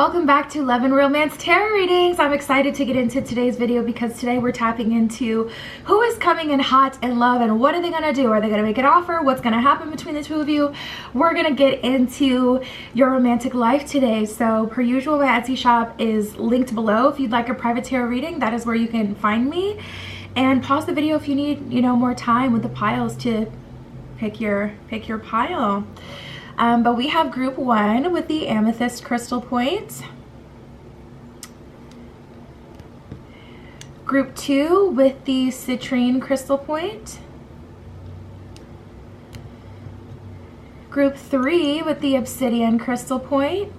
welcome back to Love and Romance Tarot Readings. I'm excited to get into today's video because today we're tapping into who is coming in hot in love and what are they gonna do? Are they gonna make an offer? What's gonna happen between the two of you? We're gonna get into your romantic life today. So per usual, my Etsy shop is linked below. If you'd like a private tarot reading, that is where you can find me. And pause the video if you need, more time with the piles to pick your pile. But we have group 1 with the amethyst crystal point. Group 2 with the citrine crystal point. Group 3 with the obsidian crystal point.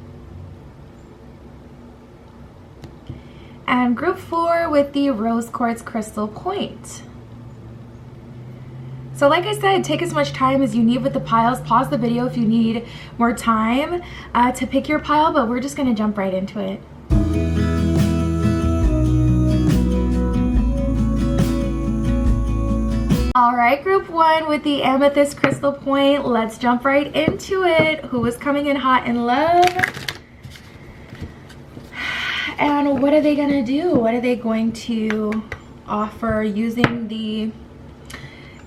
And group 4 with the rose quartz crystal point. So like I said, take as much time as you need with the piles. Pause the video if you need more time to pick your pile, but we're just gonna jump right into it. All right, group 1 with the amethyst crystal point. Let's jump right into it. Who is coming in hot in love? And what are they gonna do? What are they going to offer using the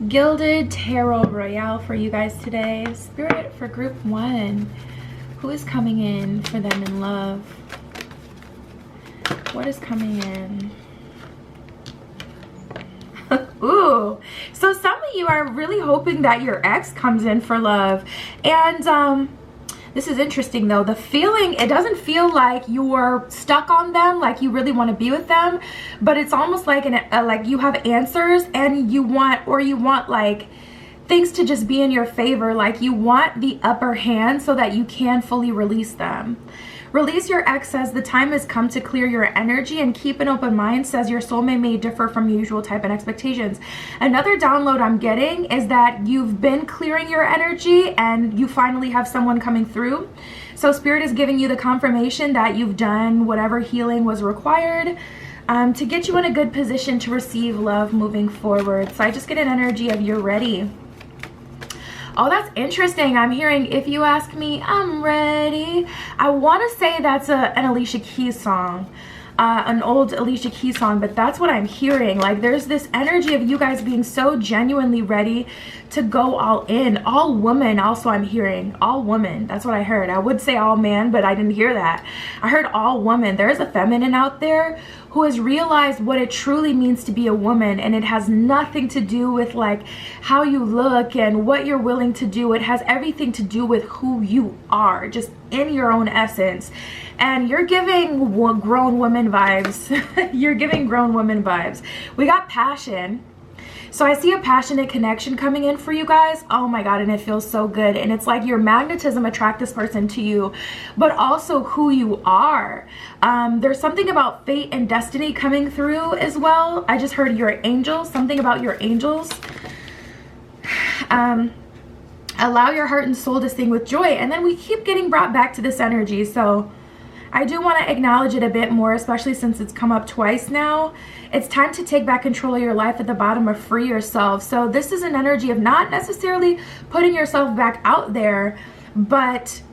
Gilded Tarot Royale for you guys today? Spirit, for group 1, who is coming in for them in love? What is coming in? Ooh, so some of you are really hoping that your ex comes in for love. And this is interesting though. The feeling, it doesn't feel like you're stuck on them, like you really want to be with them, but it's almost like like you have answers and you want like things to just be in your favor. Like you want the upper hand so that you can fully release them. Release your ex says the time has come to clear your energy and keep an open mind, says your soulmate may differ from your usual type and expectations. Another download I'm getting is that you've been clearing your energy and you finally have someone coming through. So Spirit is giving you the confirmation that you've done whatever healing was required to get you in a good position to receive love moving forward. So I just get an energy of you're ready. Oh, that's interesting. I'm hearing, if you ask me, I'm ready. I want to say that's an Alicia Keys song, an old Alicia Keys song, but that's what I'm hearing. Like there's this energy of you guys being so genuinely ready to go all in. All woman also I'm hearing. All woman. That's what I heard. I would say all man, but I didn't hear that. I heard all woman. There's a feminine out there who has realized what it truly means to be a woman, and it has nothing to do with like how you look and what you're willing to do. It has everything to do with who you are, just in your own essence. And you're giving grown woman vibes. You're giving grown woman vibes. We got passion. So I see a passionate connection coming in for you guys. Oh my God, and it feels so good. And it's like your magnetism attract this person to you, but also who you are. There's something about fate and destiny coming through as well. I just heard your angels, something about your angels. Allow your heart and soul to sing with joy. And then we keep getting brought back to this energy. So I do want to acknowledge it a bit more, especially since it's come up twice now. It's time to take back control of your life at the bottom of free yourself. So this is an energy of not necessarily putting yourself back out there, but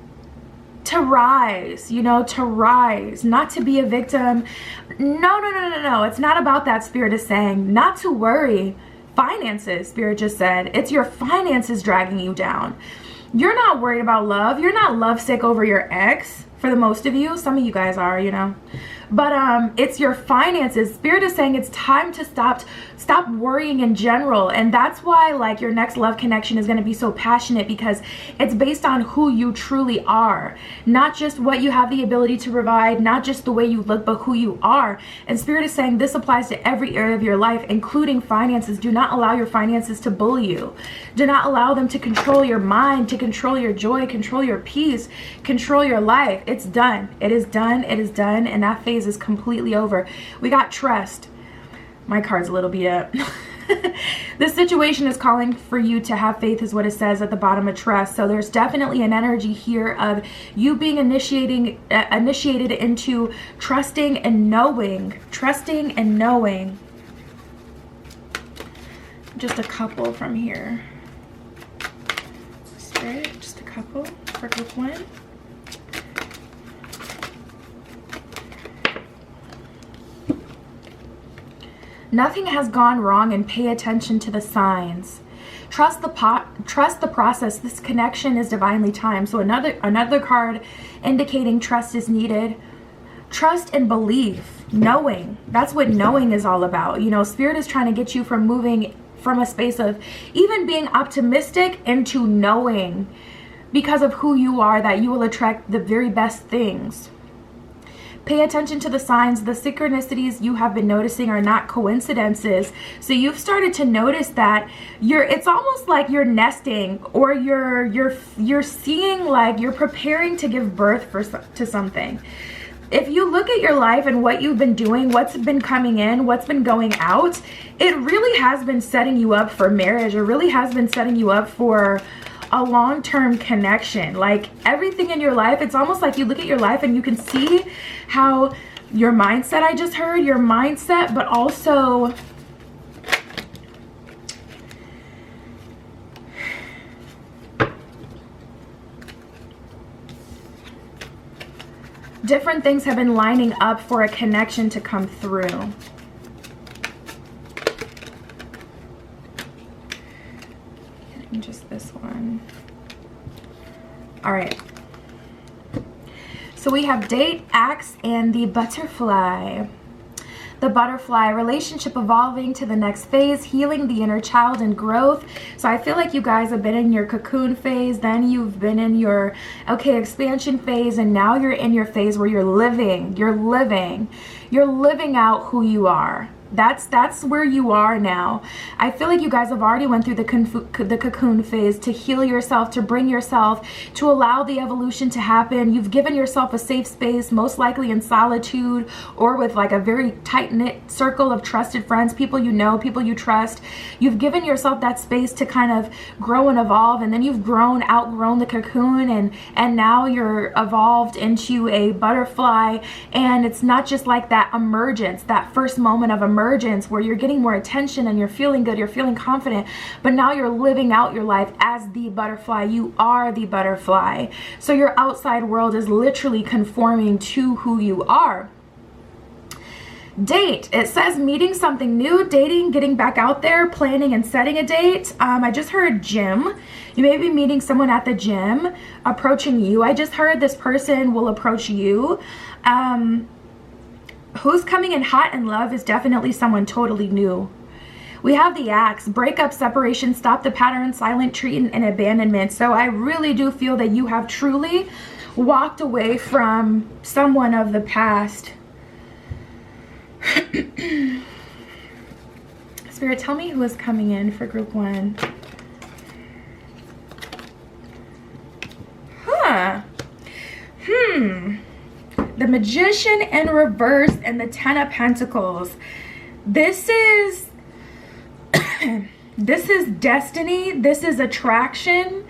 to rise, to rise, not to be a victim. No. It's not about that. Spirit is saying not to worry. Finances, Spirit just said. It's your finances dragging you down. You're not worried about love. You're not lovesick over your ex. For the most of you, some of you guys are, but it's your finances. Spirit is saying it's time to stop worrying in general. And that's why like your next love connection is going to be so passionate, because it's based on who you truly are, not just what you have the ability to provide, not just the way you look, but who you are. And Spirit is saying this applies to every area of your life, including finances. Do not allow your finances to bully you. Do not allow them to control your mind, to control your joy, control your peace, control your life. It's done. It is done. It is done. And that phase is completely over. We got trust. My card's a little beat up. This situation is calling for you to have faith, is what it says at the bottom of trust. So there's definitely an energy here of you being initiated into trusting and knowing. Trusting and knowing. Just a couple from here. Spirit, just a couple for group 1. Nothing has gone wrong, and pay attention to the signs. Trust the process. This connection is divinely timed. So another card indicating trust is needed. Trust and belief, knowing. That's what knowing is all about. You know, Spirit is trying to get you from moving from a space of even being optimistic into knowing, because of who you are, that you will attract the very best things. Pay attention to the signs. The synchronicities you have been noticing are not coincidences. So you've started to notice that it's almost like you're nesting, or you're seeing like you're preparing to give birth to something. If you look at your life and what you've been doing, what's been coming in, what's been going out, it really has been setting you up for marriage. It really has been setting you up for a long-term connection. Like everything in your life, it's almost like you look at your life and you can see how your mindset, I just heard your mindset, but also different things have been lining up for a connection to come through. Just this one. All right. So we have date, axe, and the butterfly. The butterfly, relationship evolving to the next phase, healing the inner child and growth. So I feel like you guys have been in your cocoon phase, then you've been in your expansion phase, and now you're in your phase where you're living out who you are. That's where you are now. I feel like you guys have already went through the cocoon phase to heal yourself, to bring yourself, to allow the evolution to happen. You've given yourself a safe space, most likely in solitude or with like a very tight-knit circle of trusted friends, people you know, people you trust. You've given yourself that space to kind of grow and evolve, and then you've outgrown the cocoon, and now you're evolved into a butterfly. And it's not just like that emergence, that first moment of emergence where you're getting more attention and you're feeling good, you're feeling confident, but now you're living out your life as the butterfly. You are the butterfly. So your outside world is literally conforming to who you are. Date, it says meeting something new, dating, getting back out there, planning and setting a date. I just heard gym. You may be meeting someone at the gym, approaching you. I just heard this person will approach you. Who's coming in hot in love is definitely someone totally new. We have the axe, breakup, separation, stop the pattern, silent treatment, and abandonment. So I really do feel that you have truly walked away from someone of the past. Spirit, tell me who is coming in for group 1. The Magician in reverse and the 10 of Pentacles. This is this is destiny. This is attraction.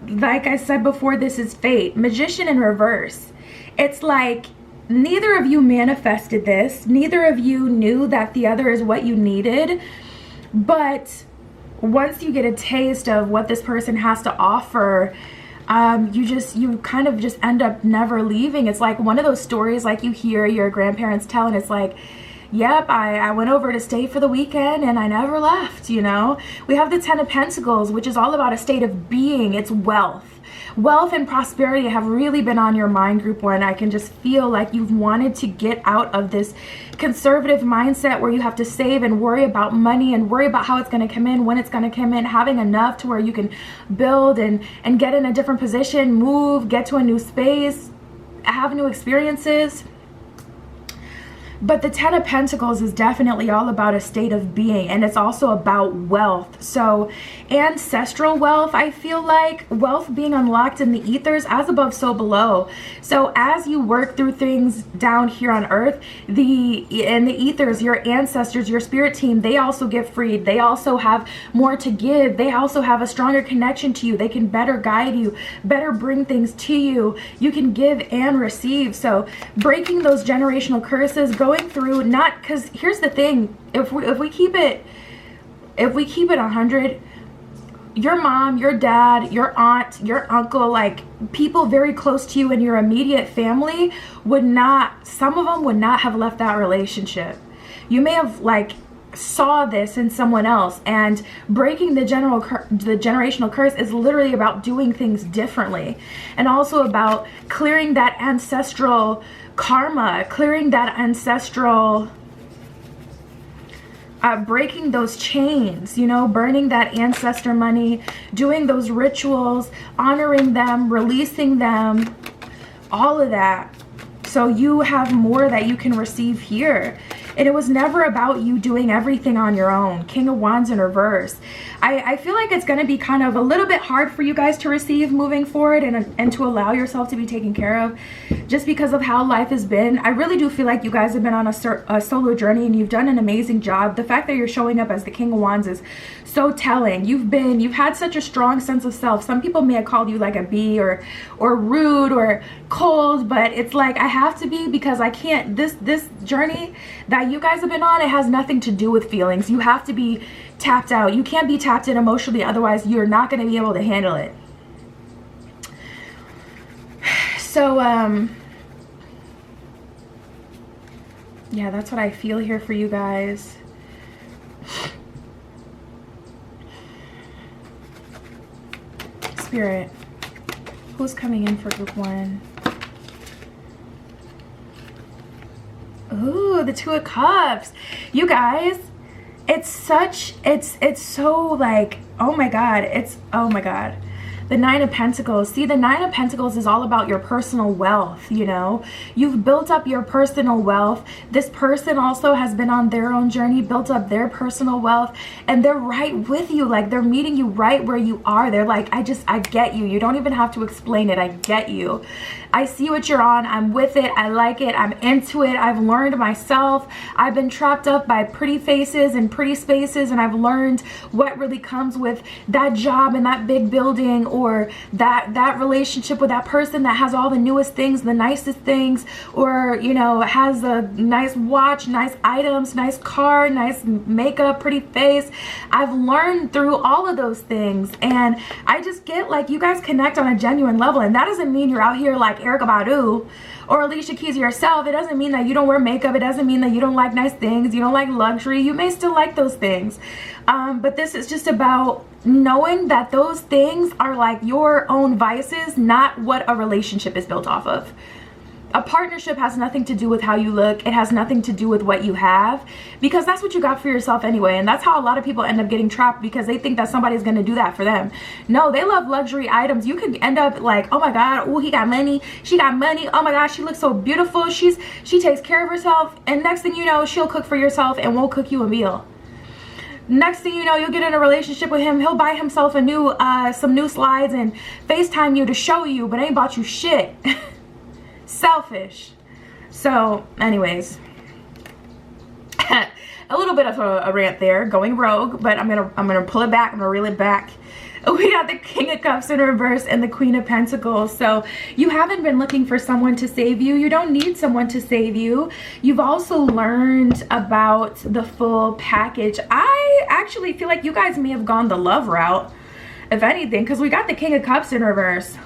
Like I said before, this is fate. Magician in reverse. It's like neither of you manifested this. Neither of you knew that the other is what you needed. But once you get a taste of what this person has to offer, you kind of just end up never leaving. It's like one of those stories like you hear your grandparents tell, and it's like, yep, I went over to stay for the weekend and I never left, you know. We have the 10 of Pentacles, which is all about a state of being. It's wealth. Wealth and prosperity have really been on your mind, group 1. I can just feel like you've wanted to get out of this conservative mindset where you have to save and worry about money and worry about how it's going to come in, when it's going to come in, having enough to where you can build and get in a different position, move, get to a new space, have new experiences. But the 10 of Pentacles is definitely all about a state of being, and it's also about wealth. So ancestral wealth, I feel like wealth being unlocked in the ethers, as above, so below. So as you work through things down here on earth, in the ethers, your ancestors, your spirit team, they also get freed. They also have more to give. They also have a stronger connection to you. They can better guide you, better bring things to you. You can give and receive. So breaking those generational curses, going through, not, because here's the thing, if we keep it 100, your mom, your dad, your aunt, your uncle, like people very close to you in your immediate family some of them would not have left that relationship. You may have like saw this in someone else, and breaking the generational curse is literally about doing things differently, and also about clearing that ancestral karma, clearing that ancestral breaking those chains, you know, burning that ancestor money, doing those rituals, honoring them, releasing them, all of that. So you have more that you can receive here. And it was never about you doing everything on your own. King of Wands in reverse. I feel like it's going to be kind of a little bit hard for you guys to receive moving forward, and to allow yourself to be taken care of, just because of how life has been. I really do feel like you guys have been on a solo journey, and you've done an amazing job. The fact that you're showing up as the King of Wands is so telling. You've had such a strong sense of self. Some people may have called you like a bee, or rude or cold, but it's like, I have to be, because I can't, this journey that you guys have been on, it has nothing to do with feelings. You have to be tapped out. You can't be tapped in emotionally, otherwise you're not going to be able to handle it. So yeah, that's what I feel here for you guys. Spirit, who's coming in for group 1? Ooh, the Two of Cups. You guys, it's so like, oh my God, oh my God. The Nine of Pentacles. See, the Nine of Pentacles is all about your personal wealth, you know. You've built up your personal wealth. This person also has been on their own journey, built up their personal wealth, and they're right with you. Like, they're meeting you right where you are. They're like, I get you. You don't even have to explain it. I get you. I see what you're on. I'm with it. I like it. I'm into it. I've learned myself. I've been trapped up by pretty faces and pretty spaces, and I've learned what really comes with that job and that big building, or that relationship with that person that has all the newest things, the nicest things, or, you know, has a nice watch, nice items, nice car, nice makeup, pretty face. I've learned through all of those things, and I just get like, you guys connect on a genuine level. And that doesn't mean you're out here like Erykah Badu or Alicia Keys yourself. It doesn't mean that you don't wear makeup. It doesn't mean that you don't like nice things, you don't like luxury. You may still like those things, but this is just about knowing that those things are like your own vices, not what a relationship is built off of. A partnership has nothing to do with how you look. It has nothing to do with what you have, because that's what you got for yourself anyway. And that's how a lot of people end up getting trapped, because they think that somebody's going to do that for them. No, they love luxury items. You could end up like, oh my God, oh, he got money, she got money, oh my gosh, she looks so beautiful, she takes care of herself, and next thing you know, she'll cook for yourself and won't cook you a meal. Next thing you know, you'll get in a relationship with him. He'll buy himself a new some new slides and FaceTime you to show you, but ain't bought you shit. Selfish. So anyways, a little bit of a rant there, going rogue, but I'm gonna pull it back. I'm gonna reel it back. We got the King of Cups in reverse and the Queen of Pentacles. So you haven't been looking for someone to save you. You don't need someone to save you. You've also learned about the full package. I actually feel like you guys may have gone the love route, if anything, because we got the King of Cups in reverse.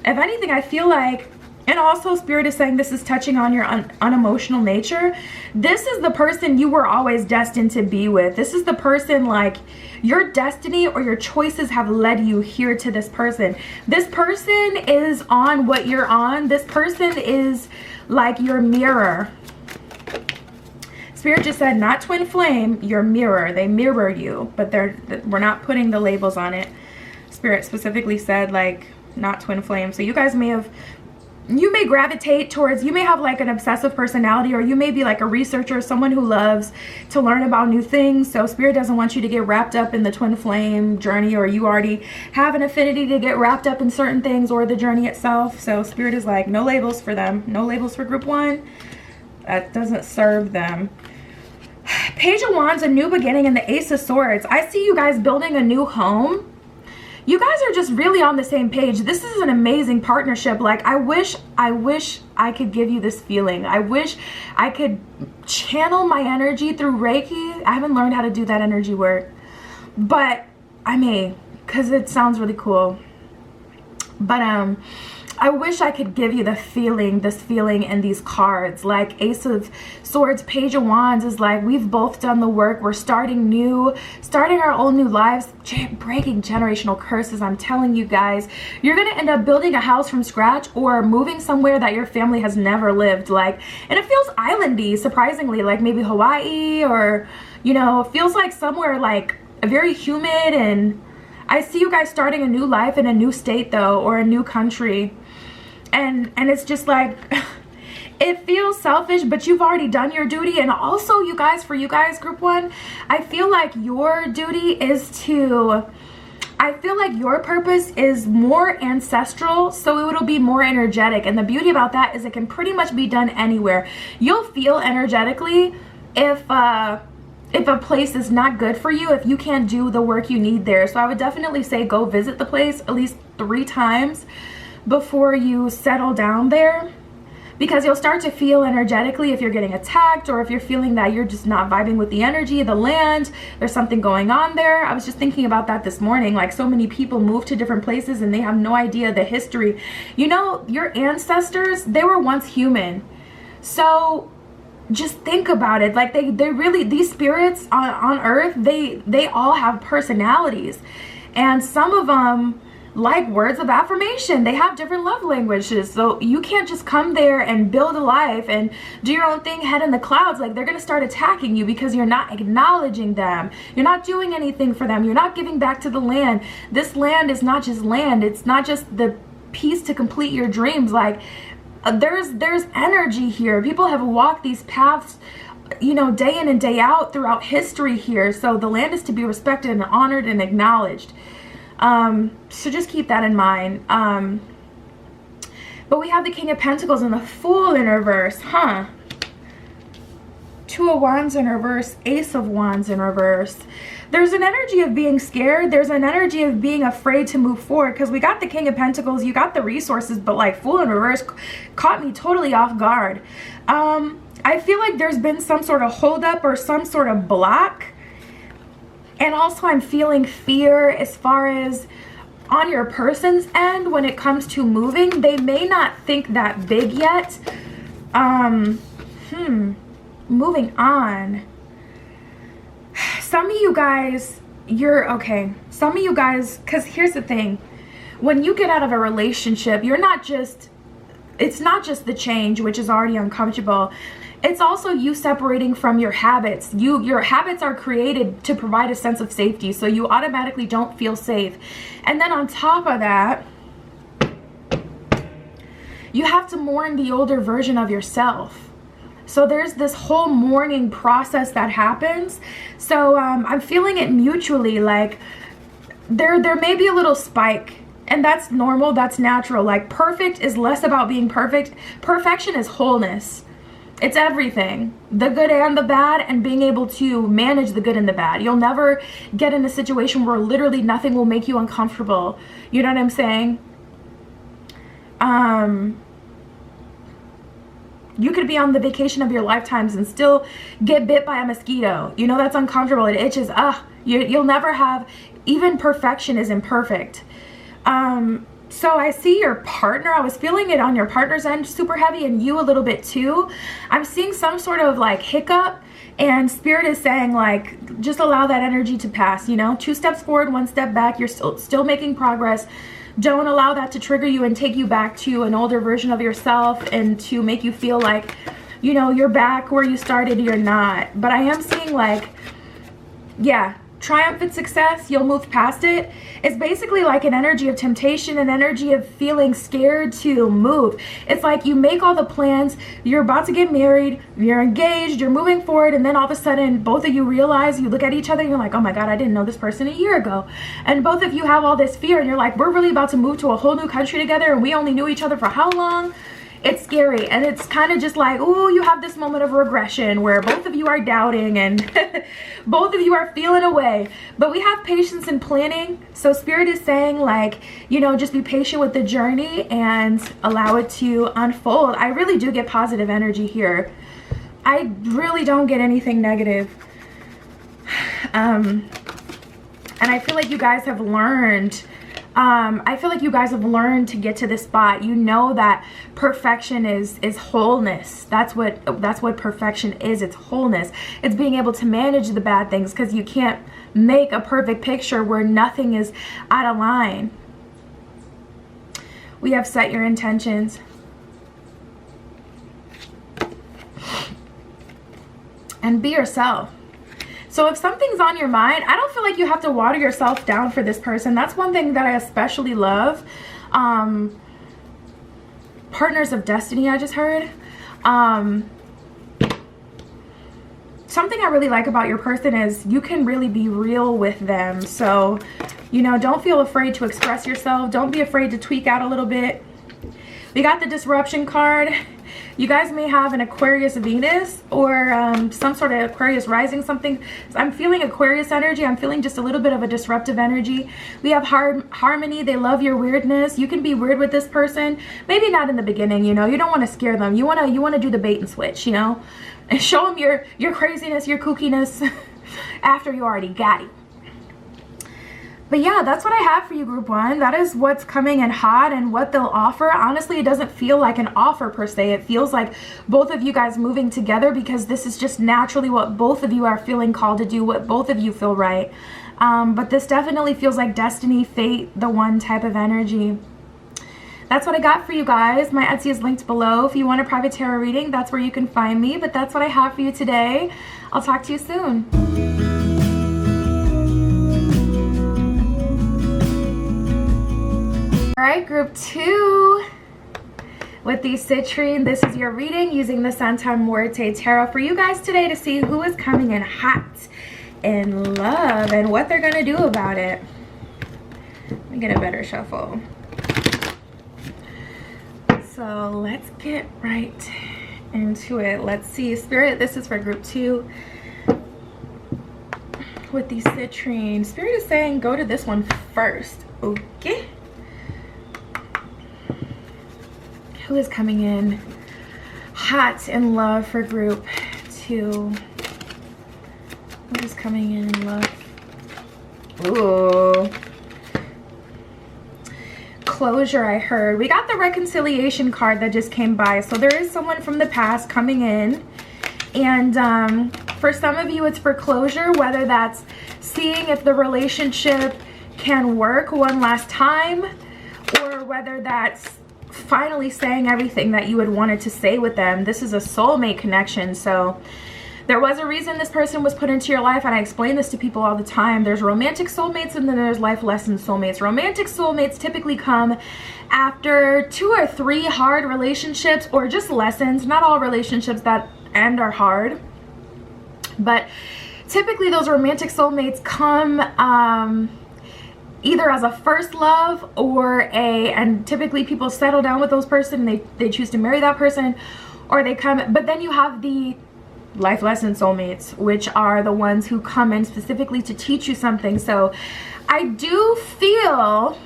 If anything, I feel like, and also Spirit is saying this is touching on your unemotional nature. This is the person you were always destined to be with. This is the person, like, your destiny or your choices have led you here to this person. This person is on what you're on. This person is like your mirror. Spirit just said, not twin flame, your mirror. They mirror you, but we're not putting the labels on it. Spirit specifically said, like, not twin flame. So you guys you may gravitate towards, you may have like an obsessive personality, or you may be like a researcher, someone who loves to learn about new things. So Spirit doesn't want you to get wrapped up in the twin flame journey, or you already have an affinity to get wrapped up in certain things, or the journey itself. So Spirit is like, no labels for them. No labels for group 1. That doesn't serve them. Page of Wands, a new beginning, and the Ace of Swords. I see you guys building a new home. You guys are just really on the same page. This is an amazing partnership. Like, I wish I could give you this feeling. I wish I could channel my energy through Reiki. I haven't learned how to do that energy work, but I may, because it sounds really cool. But I wish I could give you the feeling, this feeling in these cards. Like Ace of Swords, Page of Wands is like, we've both done the work. We're starting new, starting our own new lives, breaking generational curses. I'm telling you guys, you're going to end up building a house from scratch or moving somewhere that your family has never lived. Like, and it feels islandy, surprisingly, like maybe Hawaii, or, you know, it feels like somewhere like very humid. And I see you guys starting a new life in a new state though, or a new country. And it's just like, it feels selfish, but you've already done your duty. And also, you guys, for you guys, group 1, I feel like your duty is to, I feel like your purpose is more ancestral, so it'll be more energetic. And the beauty about that is it can pretty much be done anywhere. You'll feel energetically if a place is not good for you, if you can't do the work you need there. So I would definitely say go visit the place at least 3 times before you settle down there, because you'll start to feel energetically if you're getting attacked, or if you're feeling that you're just not vibing with the energy of the land, there's something going on there. I was just thinking about that this morning. Like, so many people move to different places and they have no idea the history. You know, your ancestors, they were once human. So just think about it. Like, they really, these spirits on earth, they all have personalities, and some of them like words of affirmation. They have different love languages. So you can't just come there and build a life and do your own thing, head in the clouds. Like, they're going to start attacking you because you're not acknowledging them. You're not doing anything for them. You're not giving back to the land. This land is not just land. It's not just the piece to complete your dreams. Like, there's energy here. People have walked these paths, you know, day in and day out throughout history here. So the land is to be respected and honored and acknowledged. So just keep that in mind. But we have the King of Pentacles and the Fool in reverse, huh? 2 of Wands in reverse, Ace of Wands in reverse. There's an energy of being scared. There's an energy of being afraid to move forward, because we got the King of Pentacles, you got the resources, but like Fool in reverse caught me totally off guard. I feel like there's been some sort of holdup or some sort of block. And also I'm feeling fear as far as on your person's end when it comes to moving. They may not think that big yet. Moving on. Some of you guys, some of you guys, because here's the thing. When you get out of a relationship, it's not just the change, which is already uncomfortable. It's also you separating from your habits. Your habits are created to provide a sense of safety, so you automatically don't feel safe. And then on top of that, you have to mourn the older version of yourself. So there's this whole mourning process that happens. So I'm feeling it mutually. Like, there may be a little spike, and that's normal, that's natural. Like, perfect is less about being perfect. Perfection is wholeness. It's everything, the good and the bad, and being able to manage the good and the bad. You'll never get in a situation where literally nothing will make you uncomfortable. You know what I'm saying? You could be on the vacation of your lifetimes and still get bit by a mosquito. You know, that's uncomfortable. It itches. You'll never have, even perfection is imperfect. So I see your partner. I was feeling it on your partner's end super heavy, and you a little bit too. I'm seeing some sort of like hiccup, and Spirit is saying like, just allow that energy to pass, you know, 2 steps forward, 1 step back. You're still making progress. Don't allow that to trigger you and take you back to an older version of yourself and to make you feel like, you know, you're back where you started. You're not. But I am seeing like, yeah, triumphant success. You'll move past it. It's basically like an energy of temptation, an energy of feeling scared to move. It's like you make all the plans, you're about to get married, you're engaged, you're moving forward, and then all of a sudden both of you realize, you look at each other and you're like, oh my God, I didn't know this person a year ago. And both of you have all this fear, and you're like, we're really about to move to a whole new country together, and we only knew each other for how long? It's scary, and it's kind of just like, oh, you have this moment of regression where both of you are doubting and both of you are feeling away. But we have patience and planning. So Spirit is saying like, you know, just be patient with the journey and allow it to unfold. I really do get positive energy here. I really don't get anything negative. And I feel like you guys have learned I feel like you guys have learned to get to this spot. You know that perfection is wholeness. That's what perfection is. It's wholeness. It's being able to manage the bad things, because you can't make a perfect picture where nothing is out of line. We have set your intentions. And be yourself. So if something's on your mind, I don't feel like you have to water yourself down for this person. That's one thing that I especially love. Partners of destiny, I just heard. Something I really like about your person is you can really be real with them. So, you know, don't feel afraid to express yourself. Don't be afraid to tweak out a little bit. We got the disruption card. You guys may have an Aquarius Venus or some sort of Aquarius rising something. I'm feeling Aquarius energy. I'm feeling just a little bit of a disruptive energy. We have harmony. They love your weirdness. You can be weird with this person. Maybe not in the beginning, you know. You don't want to scare them. You want to do the bait and switch, you know. And show them your craziness, your kookiness after you already got it. But yeah, that's what I have for you, group 1. That is what's coming in hot and what they'll offer. Honestly, it doesn't feel like an offer per se. It feels like both of you guys moving together, because this is just naturally what both of you are feeling called to do, what both of you feel right. But this definitely feels like destiny, fate, the one type of energy. That's what I got for you guys. My Etsy is linked below. If you want a private tarot reading, that's where you can find me. But that's what I have for you today. I'll talk to you soon. All right, group 2 with the citrine. This is your reading using the Santa Muerte Tarot for you guys today to see who is coming in hot in love and what they're gonna do about it. Let me get a better shuffle. So let's get right into it. Let's see, Spirit, this is for group 2 with the citrine. Spirit is saying go to this one first. Okay. Who is coming in hot in love for group 2? Who is coming in love? Ooh. Closure, I heard. We got the reconciliation card that just came by. So there is someone from the past coming in. And for some of you, it's for closure, whether that's seeing if the relationship can work one last time, or whether that's finally saying everything that you had wanted to say with them. This is a soulmate connection. So there was a reason this person was put into your life, and I explain this to people all the time. There's romantic soulmates and then there's life lesson soulmates. Romantic soulmates typically come after 2 or 3 hard relationships or just lessons. Not all relationships that end are hard, but typically those romantic soulmates come either as a first love or and typically people settle down with those person and they choose to marry that person, or they come, but then you have the life lesson soulmates, which are the ones who come in specifically to teach you something. So I do feel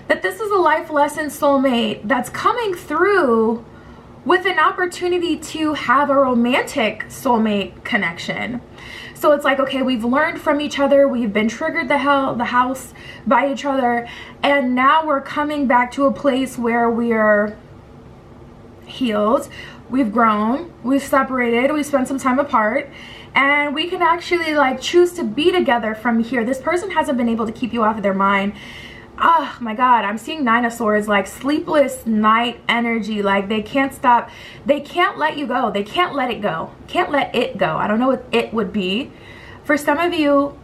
that this is a life lesson soulmate that's coming through with an opportunity to have a romantic soulmate connection. So it's like, okay, we've learned from each other, we've been triggered the house by each other, and now we're coming back to a place where we're healed, we've grown, we've separated, we've spent some time apart, and we can actually like choose to be together from here. This person hasn't been able to keep you off of their mind. Oh my God, I'm seeing 9 of Swords, like sleepless night energy. Like they can't stop, they can't let you go, they can't let it go, can't let it go. I don't know what it would be. For some of you,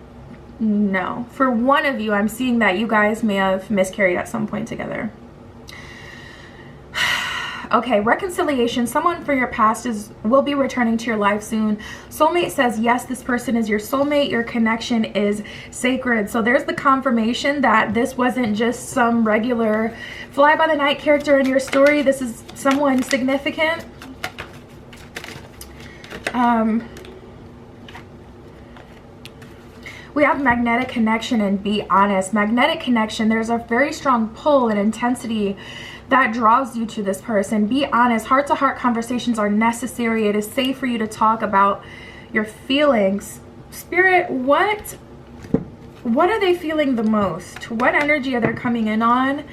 no. For one of you, I'm seeing that you guys may have miscarried at some point together. Okay, reconciliation. Someone from your past will be returning to your life soon. Soulmate says, yes, this person is your soulmate. Your connection is sacred. So there's the confirmation that this wasn't just some regular fly-by-the-night character in your story. This is someone significant. We have magnetic connection and be honest. Magnetic connection, there's a very strong pull and intensity that draws you to this person. Be honest. Heart-to-heart conversations are necessary. It is safe for you to talk about your feelings. Spirit, what What are they feeling the most? What energy are they coming in on?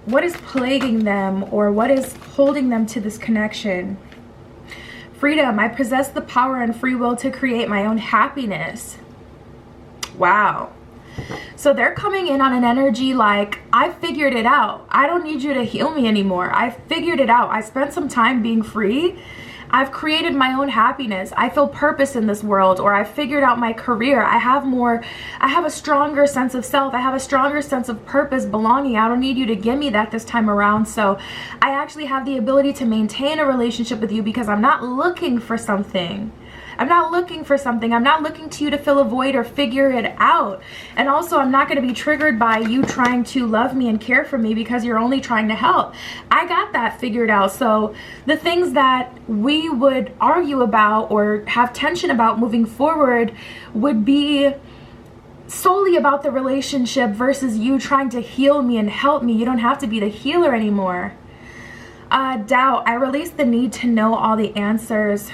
What is plaguing them, or what is holding them to this connection? Freedom. I possess the power and free will to create my own happiness. Wow. So they're coming in on an energy like, I figured it out. I don't need you to heal me anymore. I figured it out. I spent some time being free. I've created my own happiness. I feel purpose in this world, or I figured out my career. I have a stronger sense of self. I have a stronger sense of purpose, belonging. I don't need you to give me that this time around. So I actually have the ability to maintain a relationship with you because I'm not looking for something. I'm not looking for something. I'm not looking to you to fill a void or figure it out. And also, I'm not going to be triggered by you trying to love me and care for me because you're only trying to help. I got that figured out. So the things that we would argue about or have tension about moving forward would be solely about the relationship versus you trying to heal me and help me. You don't have to be the healer anymore. Doubt. I release the need to know all the answers.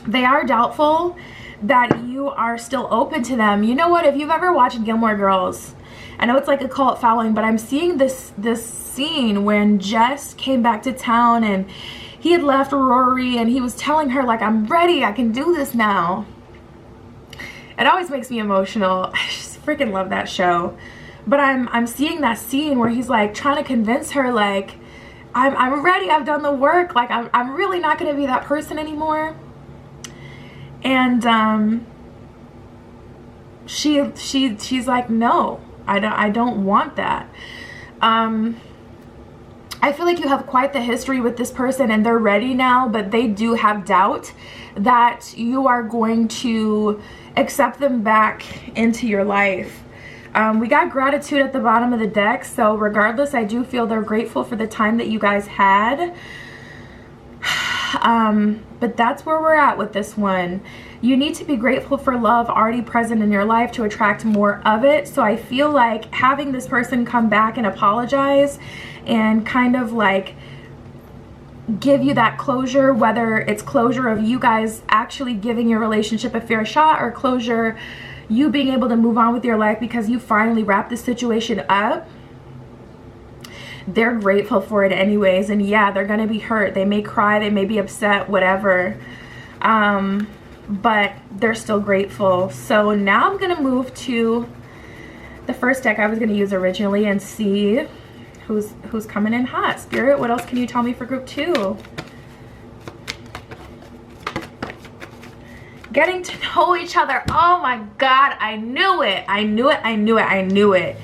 They are doubtful that you are still open to them. You know what? If you've ever watched Gilmore Girls, I know it's like a cult following, but I'm seeing this scene when Jess came back to town and he had left Rory and he was telling her like, I'm ready, I can do this now. It always makes me emotional. I just freaking love that show. But I'm seeing that scene where he's like trying to convince her like, I'm ready, I've done the work, like I'm really not gonna be that person anymore. And she's like, no, I don't want that. I feel like you have quite the history with this person and they're ready now, but they do have doubt that you are going to accept them back into your life. We got gratitude at the bottom of the deck, so regardless, I do feel they're grateful for the time that you guys had. But that's where we're at with this one. You need to be grateful for love already present in your life to attract more of it. So I feel like having this person come back and apologize and kind of like give you that closure, whether it's closure of you guys actually giving your relationship a fair shot, or closure, you being able to move on with your life because you finally wrapped the situation up. They're grateful for it anyways, and yeah, they're gonna be hurt. They may cry, they may be upset, whatever, but they're still grateful. So now I'm gonna move to the first deck I was gonna use originally and see who's coming in hot. Spirit, what else can you tell me for group 2? Getting to know each other. Oh my god, I knew it. I knew it. I knew it. I knew it.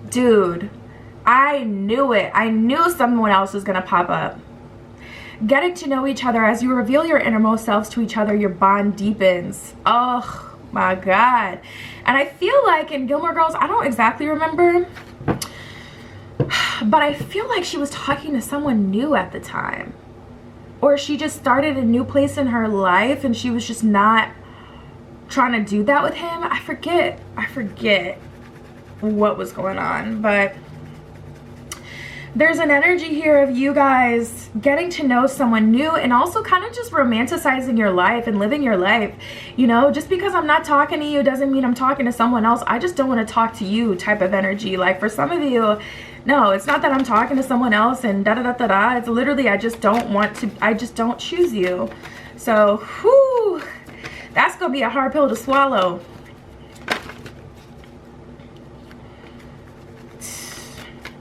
Dude, I knew it. I knew someone else was gonna pop up. Getting to know each other. As you reveal your innermost selves to each other, your bond deepens. Oh my god. And I feel like in Gilmore Girls, I don't exactly remember, but I feel like she was talking to someone new at the time, or she just started a new place in her life and she was just not trying to do that with him. I forget what was going on, but there's an energy here of you guys getting to know someone new and also kind of just romanticizing your life and living your life. You know, just because I'm not talking to you doesn't mean I'm talking to someone else. I just don't want to talk to you type of energy. Like for some of you, no, it's not that I'm talking to someone else and da-da-da-da-da. It's literally I just don't choose you. So, whew, that's going to be a hard pill to swallow.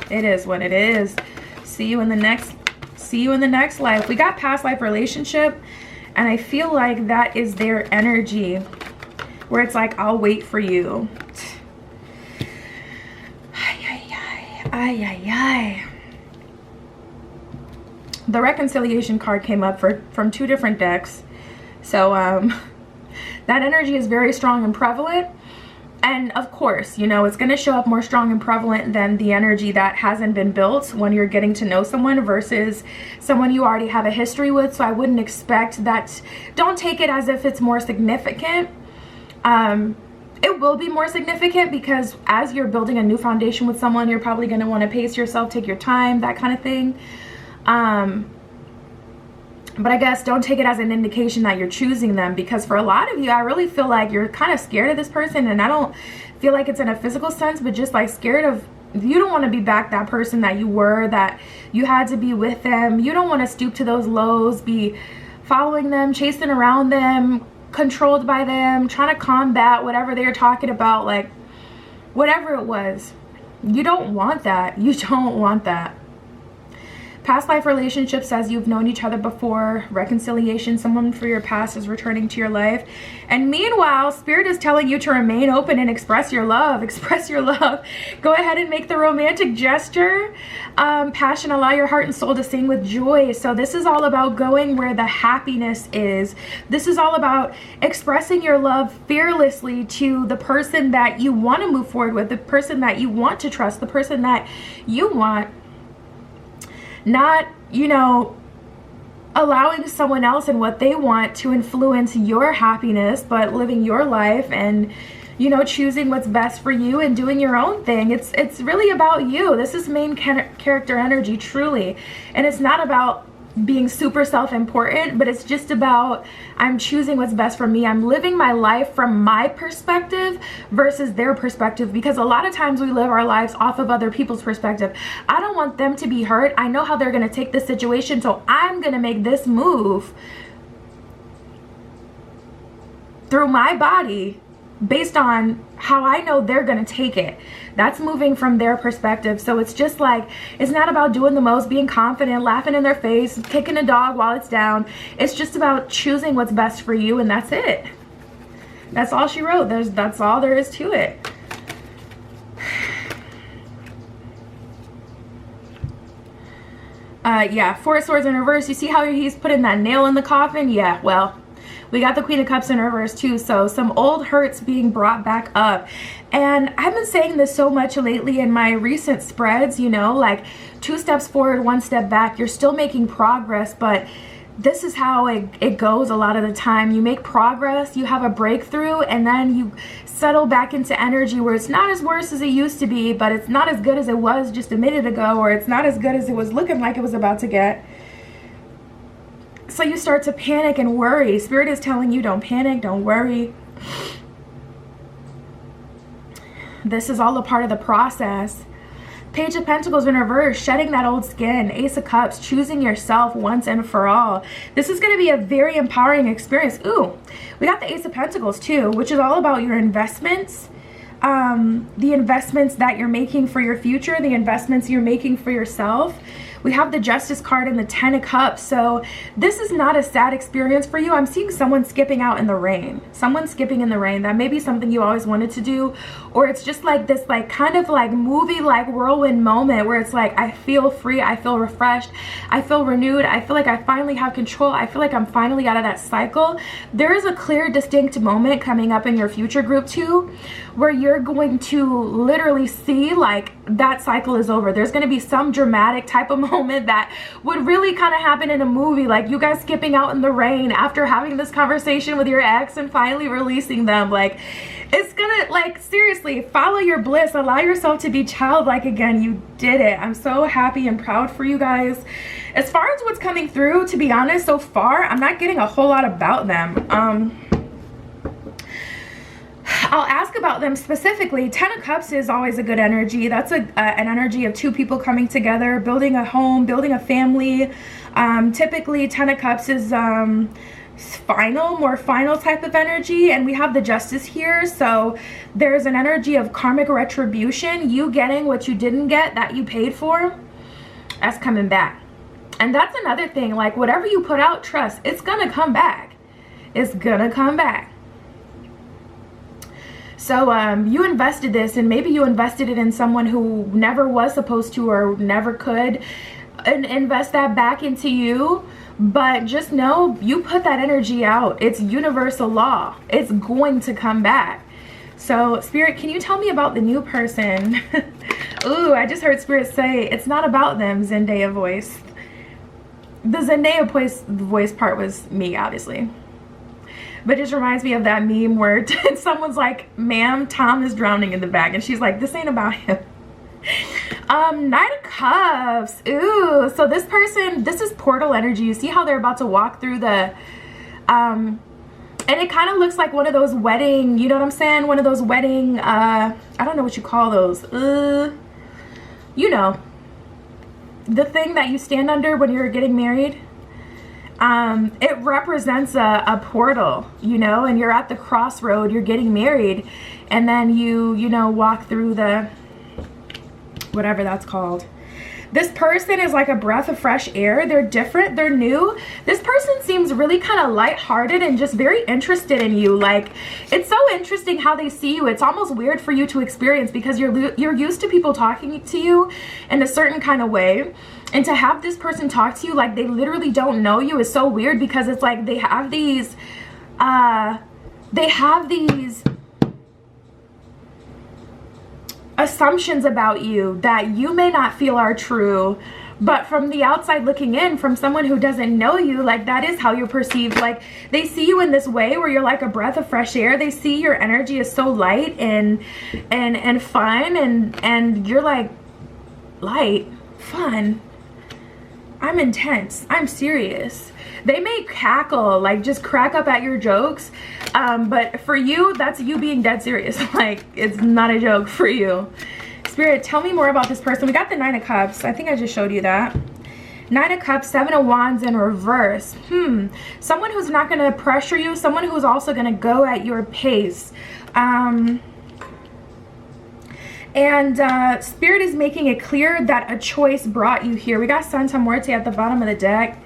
It is what it is. See you in the next life. We got past life relationship, and I feel like that is their energy, where it's like, I'll wait for you. Ay. The reconciliation card came up from 2 different decks. So that energy is very strong and prevalent. And of course, you know, it's going to show up more strong and prevalent than the energy that hasn't been built when you're getting to know someone versus someone you already have a history with. So I wouldn't expect that. Don't take it as if it's more significant. It will be more significant because as you're building a new foundation with someone, you're probably going to want to pace yourself, take your time, that kind of thing. But I guess don't take it as an indication that you're choosing them, because for a lot of you, I really feel like you're kind of scared of this person, and I don't feel like it's in a physical sense, but just like scared of, you don't want to be back that person that you were, that you had to be with them. You don't want to stoop to those lows, be following them, chasing around them, controlled by them, trying to combat whatever they're talking about, like whatever it was. You don't want that. You don't want that. Past life relationships, as you've known each other before. Reconciliation, someone for your past is returning to your life. And meanwhile, Spirit is telling you to remain open and express your love. Express your love. Go ahead and make the romantic gesture. Passion, allow your heart and soul to sing with joy. So this is all about going where the happiness is. This is all about expressing your love fearlessly to the person that you want to move forward with, the person that you want to trust, the person that you want. Not, you know, allowing someone else and what they want to influence your happiness, but living your life and, you know, choosing what's best for you and doing your own thing. It's really about you. This is main character energy, truly. And it's not about being super self-important, but it's just about, I'm choosing what's best for me. I'm living my life from my perspective versus their perspective, because a lot of times we live our lives off of other people's perspective. I don't want them to be hurt. I know how they're going to take this situation, so I'm going to make this move through my body based on how I know they're going to take it. That's moving from their perspective. So it's just like, it's not about doing the most, being confident, laughing in their face, kicking a dog while it's down. It's just about choosing what's best for you, and that's it. That's all she wrote. That's all there is to it. Yeah, Four of Swords in reverse. You see how he's putting that nail in the coffin? Yeah, well, we got the Queen of Cups in reverse too, so some old hurts being brought back up. And I've been saying this so much lately in my recent spreads, you know, like 2 steps forward, 1 step back. You're still making progress, but this is how it goes a lot of the time. You make progress, you have a breakthrough, and then you settle back into energy where it's not as worse as it used to be, but it's not as good as it was just a minute ago, or it's not as good as it was looking like it was about to get. So you start to panic and worry. Spirit is telling you, don't panic, don't worry. This is all a part of the process. Page of Pentacles in reverse, shedding that old skin. Ace of Cups, choosing yourself once and for all. This is going to be a very empowering experience. Ooh, we got the Ace of Pentacles too, which is all about your investments. The investments that you're making for your future, the investments you're making for yourself. We have the Justice card and the 10 of Cups. So this is not a sad experience for you. I'm seeing someone skipping out in the rain. Someone skipping in the rain. That may be something you always wanted to do. Or it's just like this, like kind of like movie, like whirlwind moment where it's like, I feel free. I feel refreshed. I feel renewed. I feel like I finally have control. I feel like I'm finally out of that cycle. There is a clear, distinct moment coming up in your future group too, where you're going to literally see like that cycle is over. There's going to be some dramatic type of moment that would really kind of happen in a movie, like you guys skipping out in the rain after having this conversation with your ex and finally releasing them. Like, it's gonna, like, seriously, follow your bliss, allow yourself to be childlike again. You did it. I'm so happy and proud for you guys. As far as what's coming through, to be honest, so far I'm not getting a whole lot about them. I'll ask about them specifically. 10 of Cups is always a good energy. That's an energy of 2 people coming together, building a home, building a family. Typically 10 of Cups is more final type of energy, and we have the Justice here. So there's an energy of karmic retribution, you getting what you didn't get that you paid for. That's coming back. And that's another thing, like whatever you put out, trust, it's gonna come back. It's gonna come back. So you invested this, and maybe you invested it in someone who never was supposed to or never could, and invest that back into you. But just know, you put that energy out. It's universal law. It's going to come back. So Spirit, can you tell me about the new person? Ooh, I just heard Spirit say it's not about them, Zendaya voice. The Zendaya voice part was me, obviously. But it just reminds me of that meme where someone's like, ma'am, Tom is drowning in the bag. And she's like, this ain't about him. Knight of Cups. Ooh, so this person, this is portal energy. You see how they're about to walk through the, and it kind of looks like one of those wedding, you know what I'm saying? One of those wedding, I don't know what you call those. You know, the thing that you stand under when you're getting married. It represents a portal, you know, and you're at the crossroad, you're getting married, and then you know, walk through the, whatever that's called. This person is like a breath of fresh air. They're different, they're new. This person seems really kind of lighthearted and just very interested in you. Like, it's so interesting how they see you. It's almost weird for you to experience because you're used to people talking to you in a certain kind of way. And to have this person talk to you like they literally don't know you is so weird, because it's like they have these assumptions about you that you may not feel are true, but from the outside looking in, from someone who doesn't know you, like that is how you're perceived. Like, they see you in this way where you're like a breath of fresh air. They see your energy is so light and fun, and you're like, light, fun, I'm intense, I'm serious. They may cackle, like just crack up at your jokes, but for you, that's you being dead serious. Like, it's not a joke for you. Spirit, tell me more about this person. We got the Nine of Cups. I think I just showed you that. Nine of Cups, Seven of Wands in reverse. Someone who's not going to pressure you, someone who's also going to go at your pace. Spirit is making it clear that a choice brought you here. We got Santa Muerte at the bottom of the deck.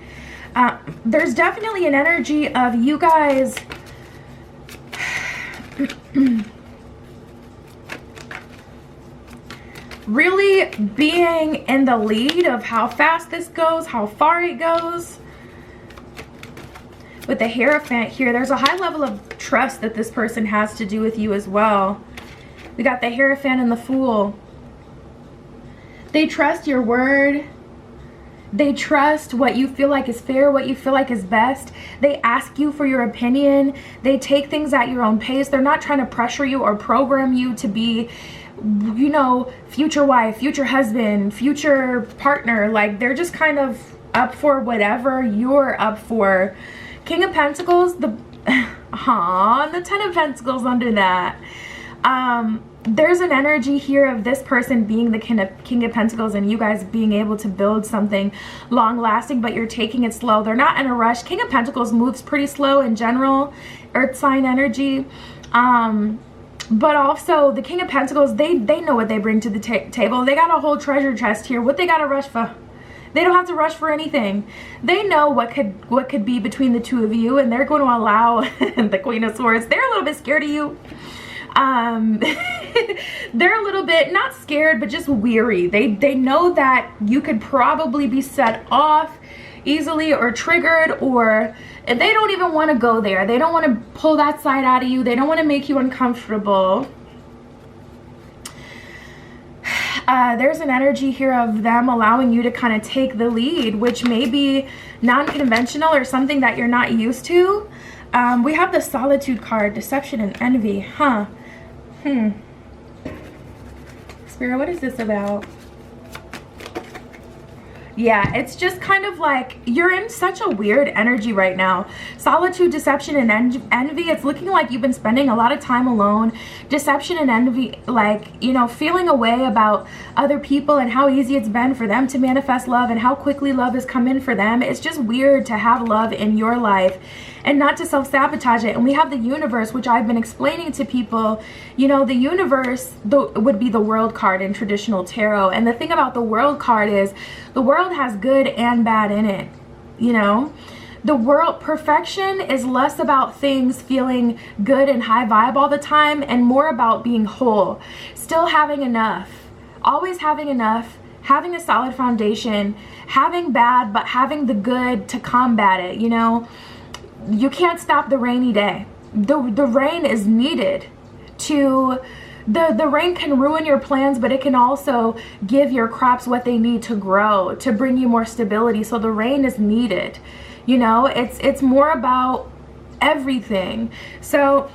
There's definitely an energy of you guys really being in the lead of how fast this goes, how far it goes. With the Hierophant here, there's a high level of trust that this person has to do with you as well. We got the Hierophant and the Fool. They trust your word. They trust what you feel like is fair, what you feel like is best. They ask you for your opinion. They take things at your own pace. They're not trying to pressure you or program you to be, you know, future wife, future husband, future partner. Like, they're just kind of up for whatever you're up for. King of Pentacles, the the Ten of Pentacles under that. There's an energy here of this person being the King of Pentacles and you guys being able to build something long lasting, but you're taking it slow. They're not in a rush. King of Pentacles moves pretty slow in general, earth sign energy. But also the King of Pentacles, they know what they bring to the table. They got a whole treasure chest here. What they got to rush for? They don't have to rush for anything. They know what could be between the two of you, and they're going to allow the Queen of Swords. They're a little bit scared of you. They're a little bit not scared, but just weary. They know that you could probably be set off easily or triggered, or they don't even want to go there. They don't want to pull that side out of you. They don't want to make you uncomfortable. There's an energy here of them allowing you to kind of take the lead, which may be non-conventional or something that you're not used to. We have the Solitude card, Deception and Envy. Spirit, what is this about? Yeah, it's just kind of like you're in such a weird energy right now. Solitude, deception, and envy. It's looking like you've been spending a lot of time alone. Deception and envy, like, you know, feeling a way about other people and how easy it's been for them to manifest love and how quickly love has come in for them. It's just weird to have love in your life and not to self-sabotage it. And we have the universe, which I've been explaining to people. You know, the universe would be the world card in traditional tarot. And the thing about the world card is the world has good and bad in it. You know, the world, perfection is less about things feeling good and high vibe all the time and more about being whole, still having enough, always having enough, having a solid foundation, having bad, but having the good to combat it. You know, you can't stop the rainy day. The rain is needed to, the rain can ruin your plans, but it can also give your crops what they need to grow, to bring you more stability. So the rain is needed. You know, it's more about everything. So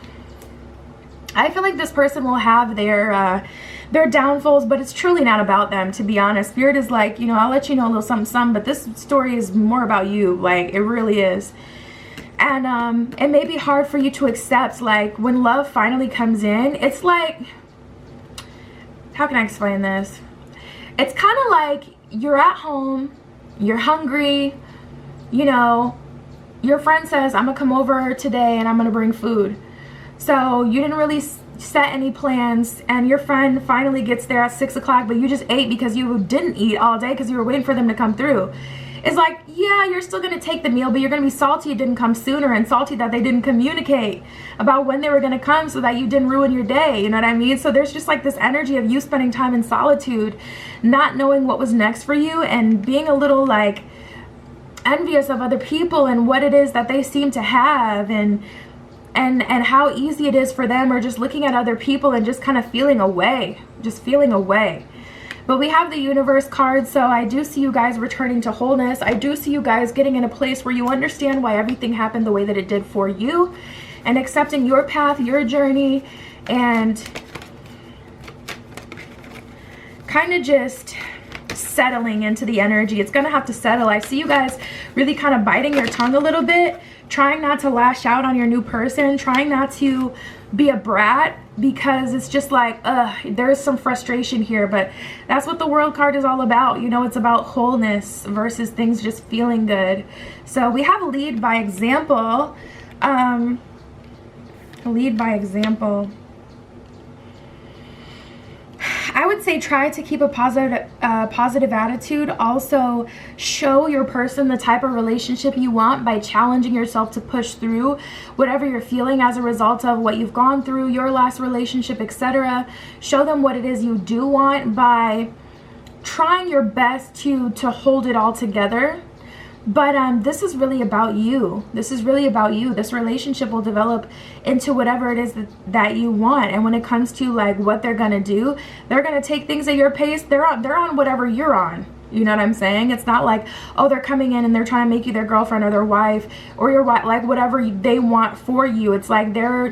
I feel like this person will have their their downfalls, but it's truly not about them, to be honest. Spirit is like, you know, I'll let you know a little something, something, but this story is more about you. Like, it really is. And it may be hard for you to accept, like, when love finally comes in, it's like, how can I explain this? It's kind of like you're at home, you're hungry, you know, your friend says, I'm gonna come over today and I'm gonna bring food. So you didn't really set any plans, and your friend finally gets there at 6 o'clock, but you just ate because you didn't eat all day because you were waiting for them to come through. It's like, yeah, you're still gonna take the meal, but you're gonna be salty it didn't come sooner, and salty that they didn't communicate about when they were gonna come so that you didn't ruin your day, you know what I mean? So there's just like this energy of you spending time in solitude, not knowing what was next for you, and being a little like envious of other people and what it is that they seem to have, and how easy it is for them, or just looking at other people and just kind of feeling away, But we have the universe card, so I do see you guys returning to wholeness. I do see you guys getting in a place where you understand why everything happened the way that it did for you, and accepting your path, your journey, and kind of just settling into the energy. It's gonna have to settle. I see you guys really kind of biting your tongue a little bit, trying not to lash out on your new person, trying not to be a brat, because it's just like, there's some frustration here. But that's what the World card is all about. You know, it's about wholeness versus things just feeling good. So we have lead by example. Lead by example. I would say try to keep a positive attitude. Also, show your person the type of relationship you want by challenging yourself to push through whatever you're feeling as a result of what you've gone through, your last relationship, etc. Show them what it is you do want by trying your best to hold it all together. But this is really about you. This is really about you. This relationship will develop into whatever it is that you want. And when it comes to like what they're gonna do, they're gonna take things at your pace. They're on whatever you're on. You know what I'm saying? It's not like, oh, they're coming in and they're trying to make you their girlfriend or their wife or your wife, like whatever they want for you. It's like they're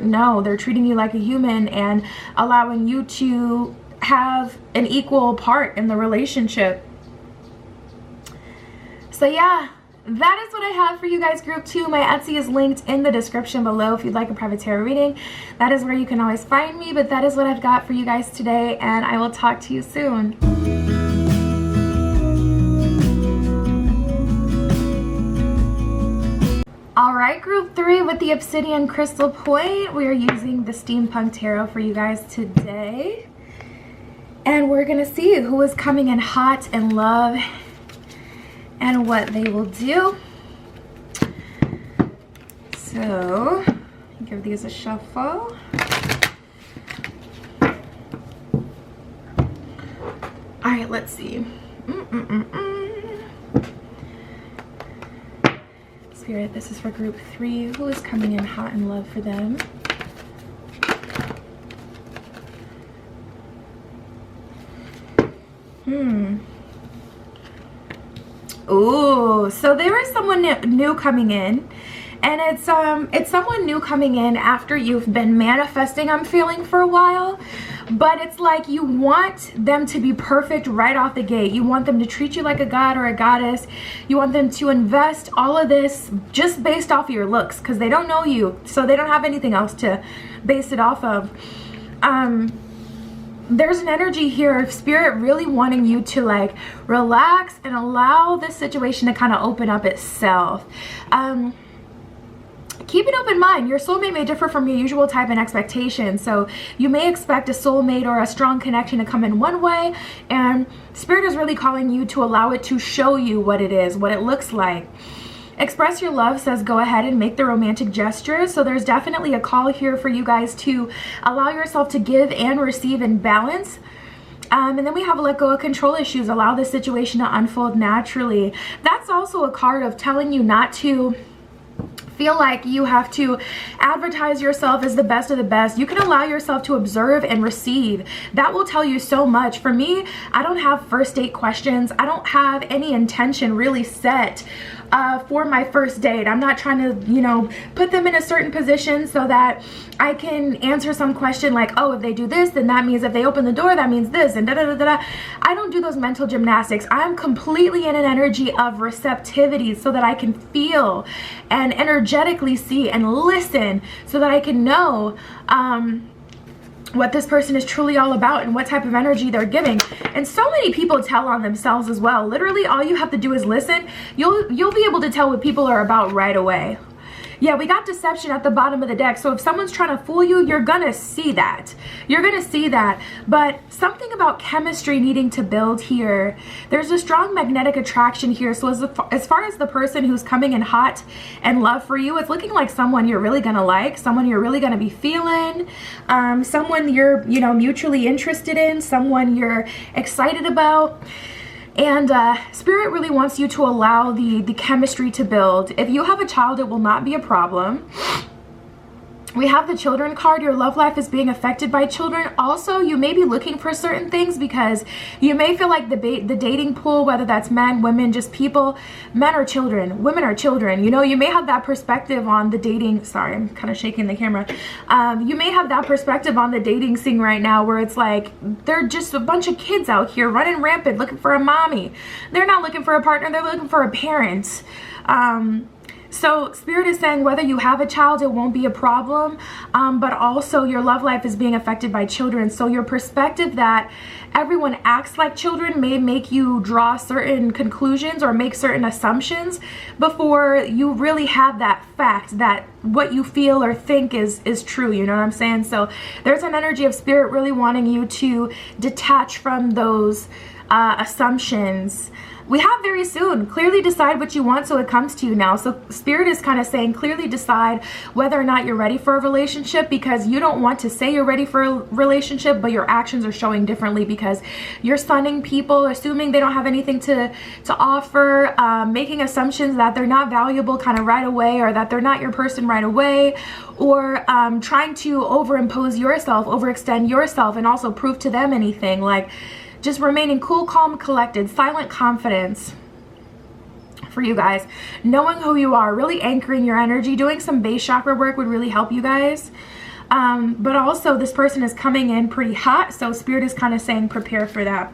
treating you like a human and allowing you to have an equal part in the relationship. So yeah, that is what I have for you guys, group 2. My Etsy is linked in the description below if you'd like a private tarot reading. That is where you can always find me. But that is what I've got for you guys today, and I will talk to you soon. Alright, group 3, with the Obsidian Crystal Point, we are using the Steampunk Tarot for you guys today. And we're going to see who is coming in hot in love and what they will do. So, give these a shuffle. All right, let's see. Spirit, this is for group 3. Who is coming in hot in love for them? Ooh, so there is someone new coming in, and it's someone new coming in after you've been manifesting, I'm feeling, for a while. But it's like you want them to be perfect right off the gate. You want them to treat you like a god or a goddess. You want them to invest all of this just based off of your looks, because they don't know you, so they don't have anything else to base it off of. There's an energy here of Spirit really wanting you to like relax and allow this situation to kind of open up itself. Keep an open mind. Your soulmate may differ from your usual type and expectation. So you may expect a soulmate or a strong connection to come in one way, and Spirit is really calling you to allow it to show you what it is, what it looks like. Express your love says go ahead and make the romantic gestures. So there's definitely a call here for you guys to allow yourself to give and receive in balance. And then we have let go of control issues. Allow this situation to unfold naturally. That's also a card of telling you not to feel like you have to advertise yourself as the best of the best. You can allow yourself to observe and receive. That will tell you so much. For me, I don't have first date questions. I don't have any intention really set for my first date. I'm not trying to, you know, put them in a certain position so that I can answer some question like, oh, if they do this, then that means if they open the door, that means this, and da da da da da. I don't do those mental gymnastics. I'm completely in an energy of receptivity so that I can feel and energetically see and listen so that I can know what this person is truly all about and what type of energy they're giving. And so many people tell on themselves as well. Literally all you have to do is listen. You'll be able to tell what people are about right away. Yeah, we got deception at the bottom of the deck. So if someone's trying to fool you, you're gonna see that. You're gonna see that. But something about chemistry needing to build here. There's a strong magnetic attraction here. So as far as the person who's coming in hot and love for you, it's looking like someone you're really gonna like, someone you're really gonna be feeling, someone you're, you know, mutually interested in, someone you're excited about. And Spirit really wants you to allow the chemistry to build. If you have a child, it will not be a problem. We have the children card. Your love life is being affected by children. Also, you may be looking for certain things because you may feel like the dating pool, whether that's men, women, just people, men or children, women or children, you know, you may have that perspective on the dating. Sorry, I'm kind of shaking the camera. You may have that perspective on the dating scene right now where it's like they're just a bunch of kids out here running rampant looking for a mommy. They're not looking for a partner. They're looking for a parent. So Spirit is saying whether you have a child, it won't be a problem, but also your love life is being affected by children. So your perspective that everyone acts like children may make you draw certain conclusions or make certain assumptions before you really have that fact that what you feel or think is true, you know what I'm saying? So there's an energy of Spirit really wanting you to detach from those assumptions. We have very soon. Clearly decide what you want so it comes to you now. So Spirit is kind of saying clearly decide whether or not you're ready for a relationship, because you don't want to say you're ready for a relationship, but your actions are showing differently because you're stunning people, assuming they don't have anything to offer, making assumptions that they're not valuable kind of right away, or that they're not your person right away, or trying to overimpose yourself, overextend yourself, and also prove to them anything. Like, just remaining cool, calm, collected, silent confidence for you guys. Knowing who you are, really anchoring your energy, doing some base chakra work would really help you guys. But also this person is coming in pretty hot, so Spirit is kind of saying prepare for that.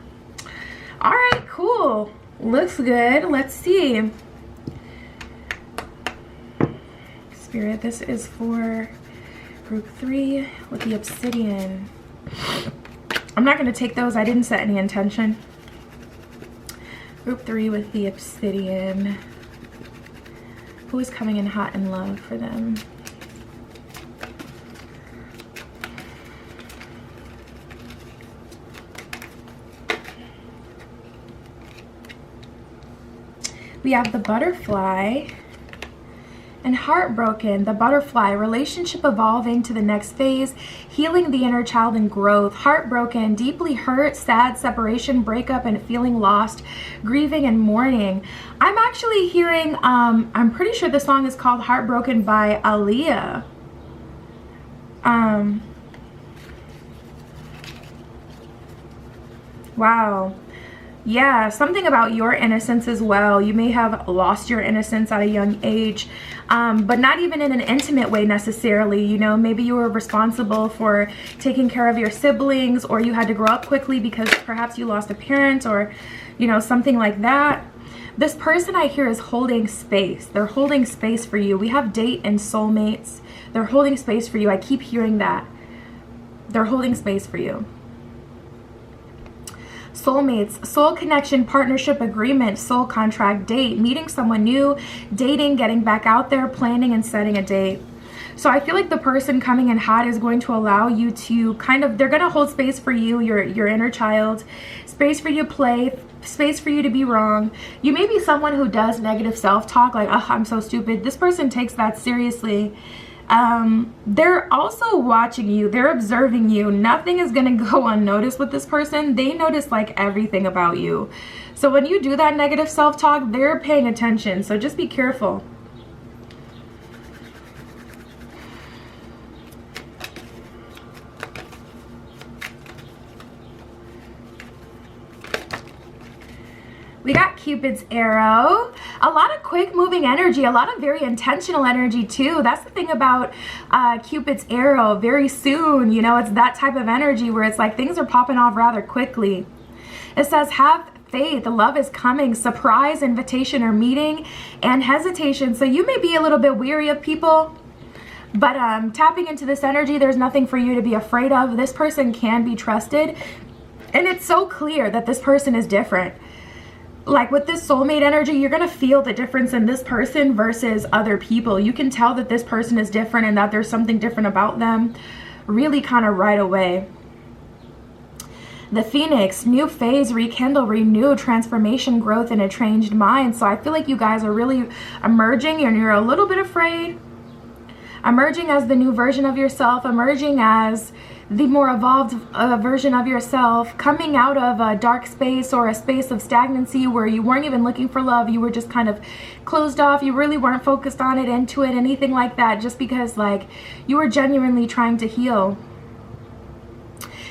All right, cool. Looks good. Let's see. Spirit, this is for group 3 with the obsidian. I'm not going to take those. I didn't set any intention. Group 3 with the obsidian. Who is coming in hot in love for them? We have the butterfly. And heartbroken, the butterfly, relationship evolving to the next phase, healing the inner child and growth. Heartbroken, deeply hurt, sad, separation, breakup, and feeling lost, grieving and mourning. I'm actually hearing, I'm pretty sure the song is called Heartbroken by Aaliyah. Wow. Yeah, something about your innocence as well. You may have lost your innocence at a young age, but not even in an intimate way necessarily. You know, maybe you were responsible for taking care of your siblings, or you had to grow up quickly because perhaps you lost a parent, or, you know, something like that. This person I hear is holding space. They're holding space for you. We have date and soulmates. They're holding space for you. I keep hearing that. They're holding space for you. Soulmates, soul connection, partnership, agreement, soul contract, date, meeting someone new, dating, getting back out there, planning and setting a date. So I feel like the person coming in hot is going to allow you to kind of, they're going to hold space for you, your inner child, space for you to play, space for you to be wrong. You may be someone who does negative self-talk, like, oh, I'm so stupid. This person takes that seriously. They're also watching you. They're observing you. Nothing is going to go unnoticed with this person. They notice like everything about you. So when you do that negative self-talk, they're paying attention. So just be careful. We got Cupid's arrow. A lot of quick moving energy, a lot of very intentional energy too. That's the thing about Cupid's arrow. Very soon, you know, it's that type of energy where it's like things are popping off rather quickly. It says have faith, love is coming, surprise, invitation or meeting, and hesitation. So you may be a little bit weary of people, but tapping into this energy, there's nothing for you to be afraid of. This person can be trusted, and it's so clear that this person is different. Like with this soulmate energy, you're gonna feel the difference in this person versus other people. You can tell that this person is different and that there's something different about them really kind of right away. The Phoenix, new phase, rekindle, renew, transformation, growth, and a changed mind. So I feel like you guys are really emerging and you're a little bit afraid. Emerging as the new version of yourself, emerging as the more evolved version of yourself, coming out of a dark space or a space of stagnancy where you weren't even looking for love. You were just kind of closed off. You really weren't focused on it, into it, anything like that, just because like you were genuinely trying to heal.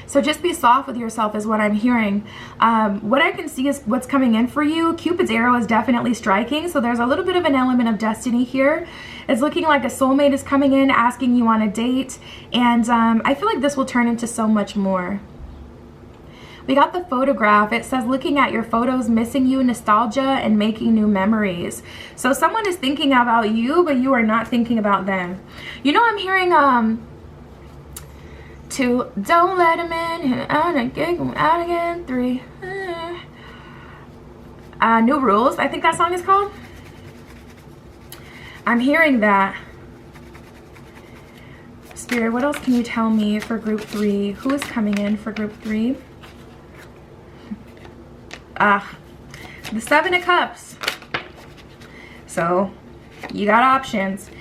So just be soft with yourself is what I'm hearing. What I can see is what's coming in for you. Cupid's arrow is definitely striking. So there's a little bit of an element of destiny here. It's looking like a soulmate is coming in, asking you on a date. And I feel like this will turn into so much more. We got the photograph. It says looking at your photos, missing you, nostalgia, and making new memories. So someone is thinking about you, but you are not thinking about them. You know, I'm hearing two, don't let him in, out again, three, new rules, I think that song is called. I'm hearing that. Spirit, what else can you tell me for group 3? Who is coming in for group 3? The 7 of Cups. So you got options.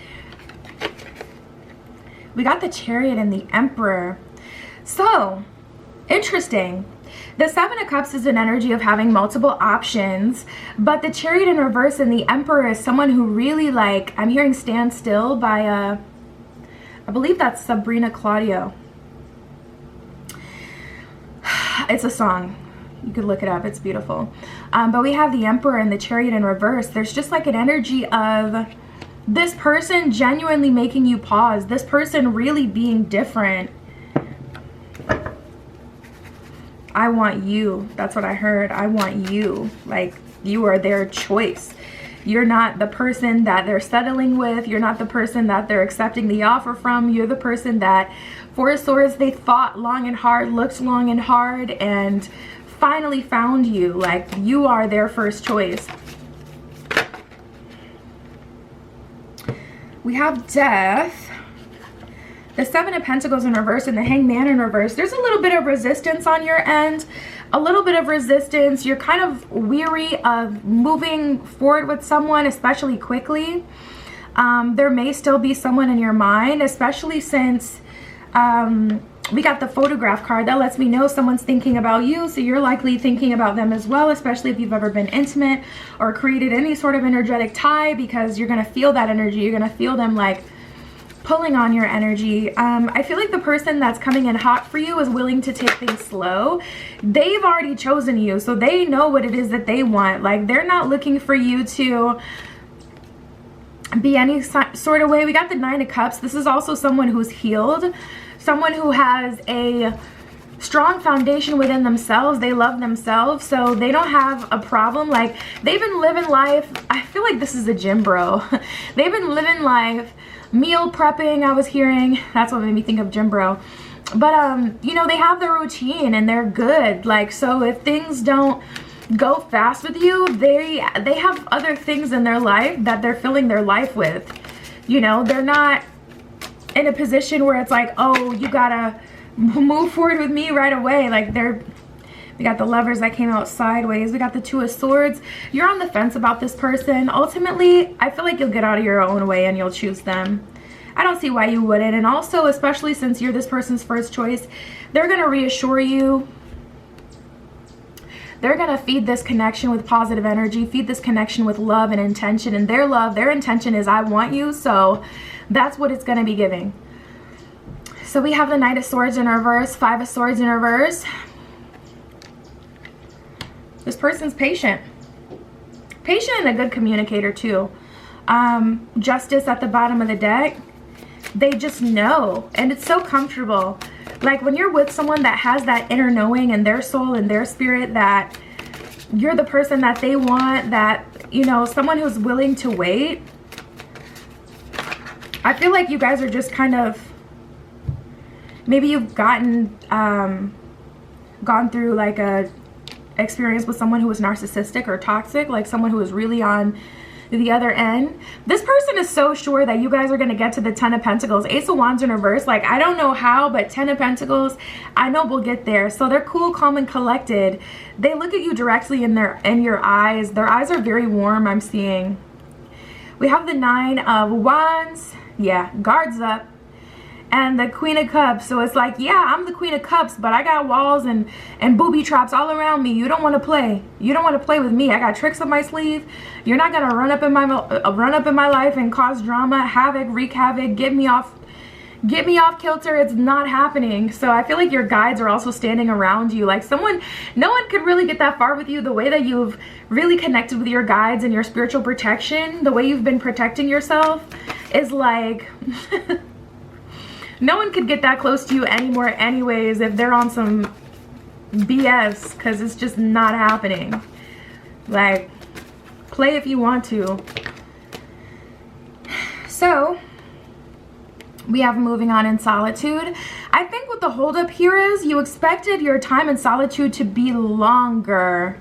We got the Chariot and the Emperor. So interesting. The 7 of Cups is an energy of having multiple options, but the Chariot in reverse and the Emperor is someone who really, like, I'm hearing Stand Still by I believe that's Sabrina Claudio. It's a song. You could look it up. It's beautiful. But we have the Emperor and the Chariot in reverse. There's just like an energy of this person genuinely making you pause. This person really being different. I want you. That's what I heard. I want you. Like, you are their choice. You're not the person that they're settling with. You're not the person that they're accepting the offer from. You're the person that, Four of Swords, they thought long and hard, looked long and hard, and finally found you. Like, you are their first choice. We have Death, the 7 of Pentacles in reverse, and the Hangman in reverse. There's a little bit of resistance on your end, a little bit of resistance. You're kind of weary of moving forward with someone, especially quickly. There may still be someone in your mind, especially since we got the photograph card. That lets me know someone's thinking about you, so you're likely thinking about them as well, especially if you've ever been intimate or created any sort of energetic tie, because you're gonna feel that energy. You're gonna feel them like pulling on your energy. I feel like the person that's coming in hot for you is willing to take things slow. They've already chosen you, so they know what it is that they want. Like, they're not looking for you to be any sort of way. We got the 9 of Cups. This is also someone who's healed, someone who has a strong foundation within themselves. They love themselves, so they don't have a problem. Like, they've been living life. I feel like this is a gym bro. They've been living life, meal prepping, I was hearing. That's what made me think of gym bro. But you know, they have their routine and they're good. Like, so if things don't go fast with you, they have other things in their life that they're filling their life with. You know, they're not in a position where it's like, oh, you gotta move forward with me right away. Like, we got the Lovers that came out sideways. We got the 2 of Swords. You're on the fence about this person. Ultimately, I feel like you'll get out of your own way and you'll choose them. I don't see why you wouldn't. And also, especially since you're this person's first choice, they're gonna reassure you. They're gonna feed this connection with positive energy, feed this connection with love and intention. And their love, their intention is, I want you. So that's what it's gonna be giving. So we have the Knight of Swords in reverse, 5 of Swords in reverse. This person's patient. Patient and a good communicator too. Justice at the bottom of the deck. They just know, and it's so comfortable. Like when you're with someone that has that inner knowing in their soul and their spirit that you're the person that they want, that, you know, someone who's willing to wait. I feel like you guys are just kind of, maybe you've gone through like a experience with someone who was narcissistic or toxic, like someone who was really on the other end. This person is so sure that you guys are going to get to the 10 of Pentacles. Ace of Wands in reverse, like I don't know how, but 10 of Pentacles, I know we'll get there. So they're cool, calm, and collected. They look at you directly in your eyes. Their eyes are very warm, I'm seeing. We have the 9 of Wands. Yeah, guards up. And the Queen of Cups. So it's like, yeah, I'm the Queen of Cups, but I got walls and booby traps all around me. You don't want to play. You don't want to play with me. I got tricks up my sleeve. You're not gonna run up in my life and cause drama, havoc, wreak havoc, get me off kilter. It's not happening. So I feel like your guides are also standing around you. Like no one could really get that far with you. The way that you've really connected with your guides and your spiritual protection, the way you've been protecting yourself is like. No one could get that close to you anymore anyways if they're on some BS, because it's just not happening. Like, play if you want to. So, we have moving on in solitude. I think what the holdup here is, you expected your time in solitude to be longer.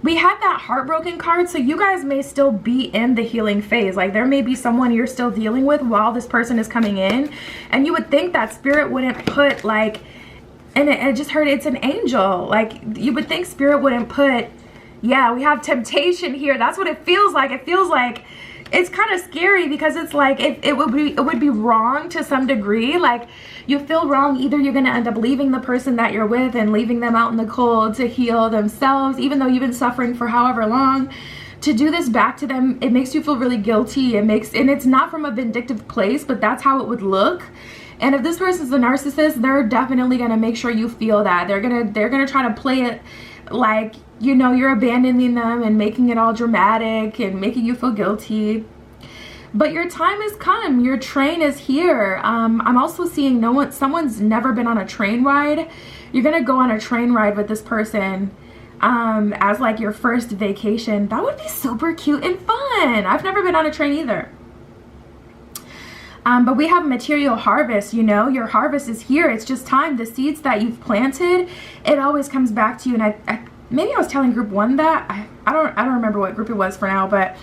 We had that heartbroken card, so you guys may still be in the healing phase. Like there may be someone you're still dealing with while this person is coming in, and you would think that spirit wouldn't put like, and I just heard it's an angel. Like you would think spirit wouldn't put, yeah, we have temptation here. That's what it feels like. It feels like it's kind of scary because it's like it would be wrong to some degree. Like you feel wrong. Either you're going to end up leaving the person that you're with and leaving them out in the cold to heal themselves, even though you've been suffering for however long. To do this back to them, it makes you feel really guilty. And it's not from a vindictive place, but that's how it would look. And if this person's a narcissist, they're definitely going to make sure you feel that. They're gonna try to play it like, you know, you're abandoning them and making it all dramatic and making you feel guilty. But your time has come. Your train is here. I'm also seeing someone's never been on a train ride. You're gonna go on a train ride with this person as like your first vacation. That would be super cute and fun. I've never been on a train either. But we have material harvest, you know, your harvest is here. It's just time. The seeds that you've planted, it always comes back to you. And maybe I was telling group 1 that I don't remember what group it was for now, but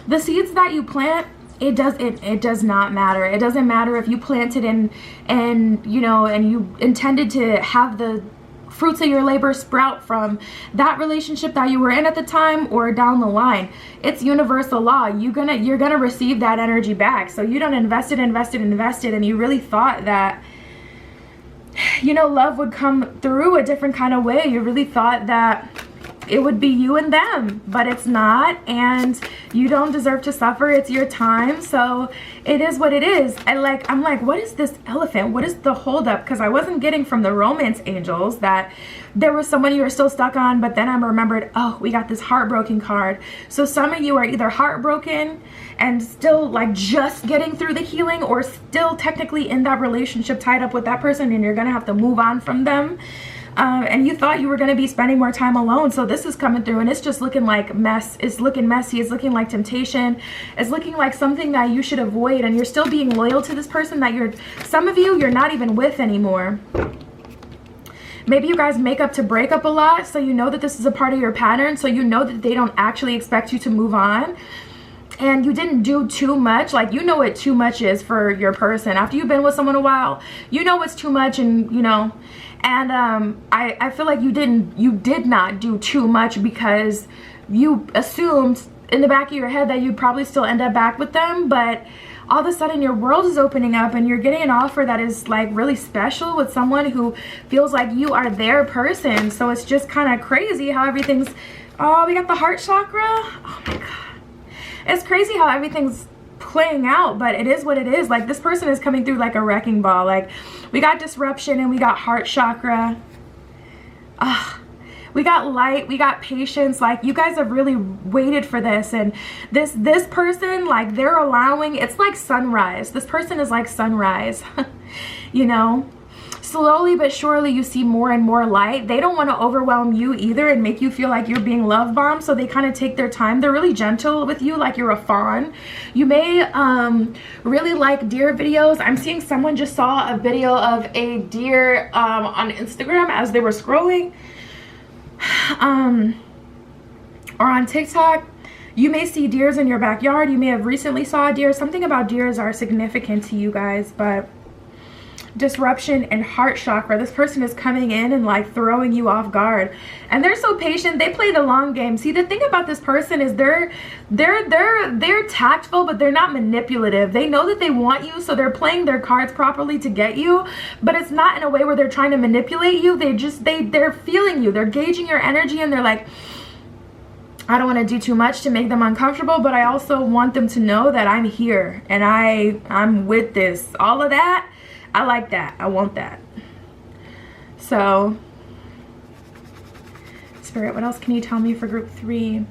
the seeds that you plant, it does not matter. It doesn't matter if you planted and you know, and you intended to have the fruits of your labor sprout from that relationship that you were in at the time or down the line. It's universal law. You're gonna receive that energy back. So you don't invested, and you really thought that, you know, love would come through a different kind of way. You really thought that it would be you and them, but it's not, and you don't deserve to suffer. It's your time, so it is what it is. I'm like, what is this elephant? What is the holdup? Because I wasn't getting from the romance angels that there was someone you were still stuck on, but then I remembered, oh, we got this heartbroken card. So some of you are either heartbroken and still like just getting through the healing, or still technically in that relationship tied up with that person, and you're gonna have to move on from them. And you thought you were going to be spending more time alone. So this is coming through, and it's just looking like mess. It's looking messy. It's looking like temptation. It's looking like something that you should avoid, and you're still being loyal to this person that some of you're not even with anymore. Maybe you guys make up to break up a lot, so you know that this is a part of your pattern, so you know that they don't actually expect you to move on. And you didn't do too much. Like, you know what too much is for your person. After you've been with someone a while, you know what's too much, and you know. And I feel like you did not do too much because you assumed in the back of your head that you'd probably still end up back with them. But all of a sudden your world is opening up, and you're getting an offer that is like really special with someone who feels like you are their person. So it's just kind of crazy how everything's, oh, we got the heart chakra. Oh my God. It's crazy how everything's playing out, but it is what it is. Like, this person is coming through like a wrecking ball. Like, we got disruption and we got heart chakra. We got light, we got patience. Like, you guys have really waited for this, and this person, like, they're allowing, it's like sunrise. This person is like sunrise. You know, slowly but surely you see more and more light. They don't want to overwhelm you either and make you feel like you're being love bombed, so they kind of take their time. They're really gentle with you, like you're a fawn. You may really like deer videos. I'm seeing someone just saw a video of a deer on Instagram as they were scrolling, or on TikTok. You may see deers in your backyard. You may have recently saw a deer. Something about deers are significant to you guys. But disruption and heart chakra, this person is coming in and like throwing you off guard, and they're so patient. They play the long game. See, the thing about this person is they're tactful, but they're not manipulative. They know that they want you, so they're playing their cards properly to get you, but it's not in a way where they're trying to manipulate you. They're feeling you, they're gauging your energy, and they're like, I don't want to do too much to make them uncomfortable, but I also want them to know that I'm here and I'm with this. All of that, I like that. I want that. So, Spirit, what else can you tell me for group 3?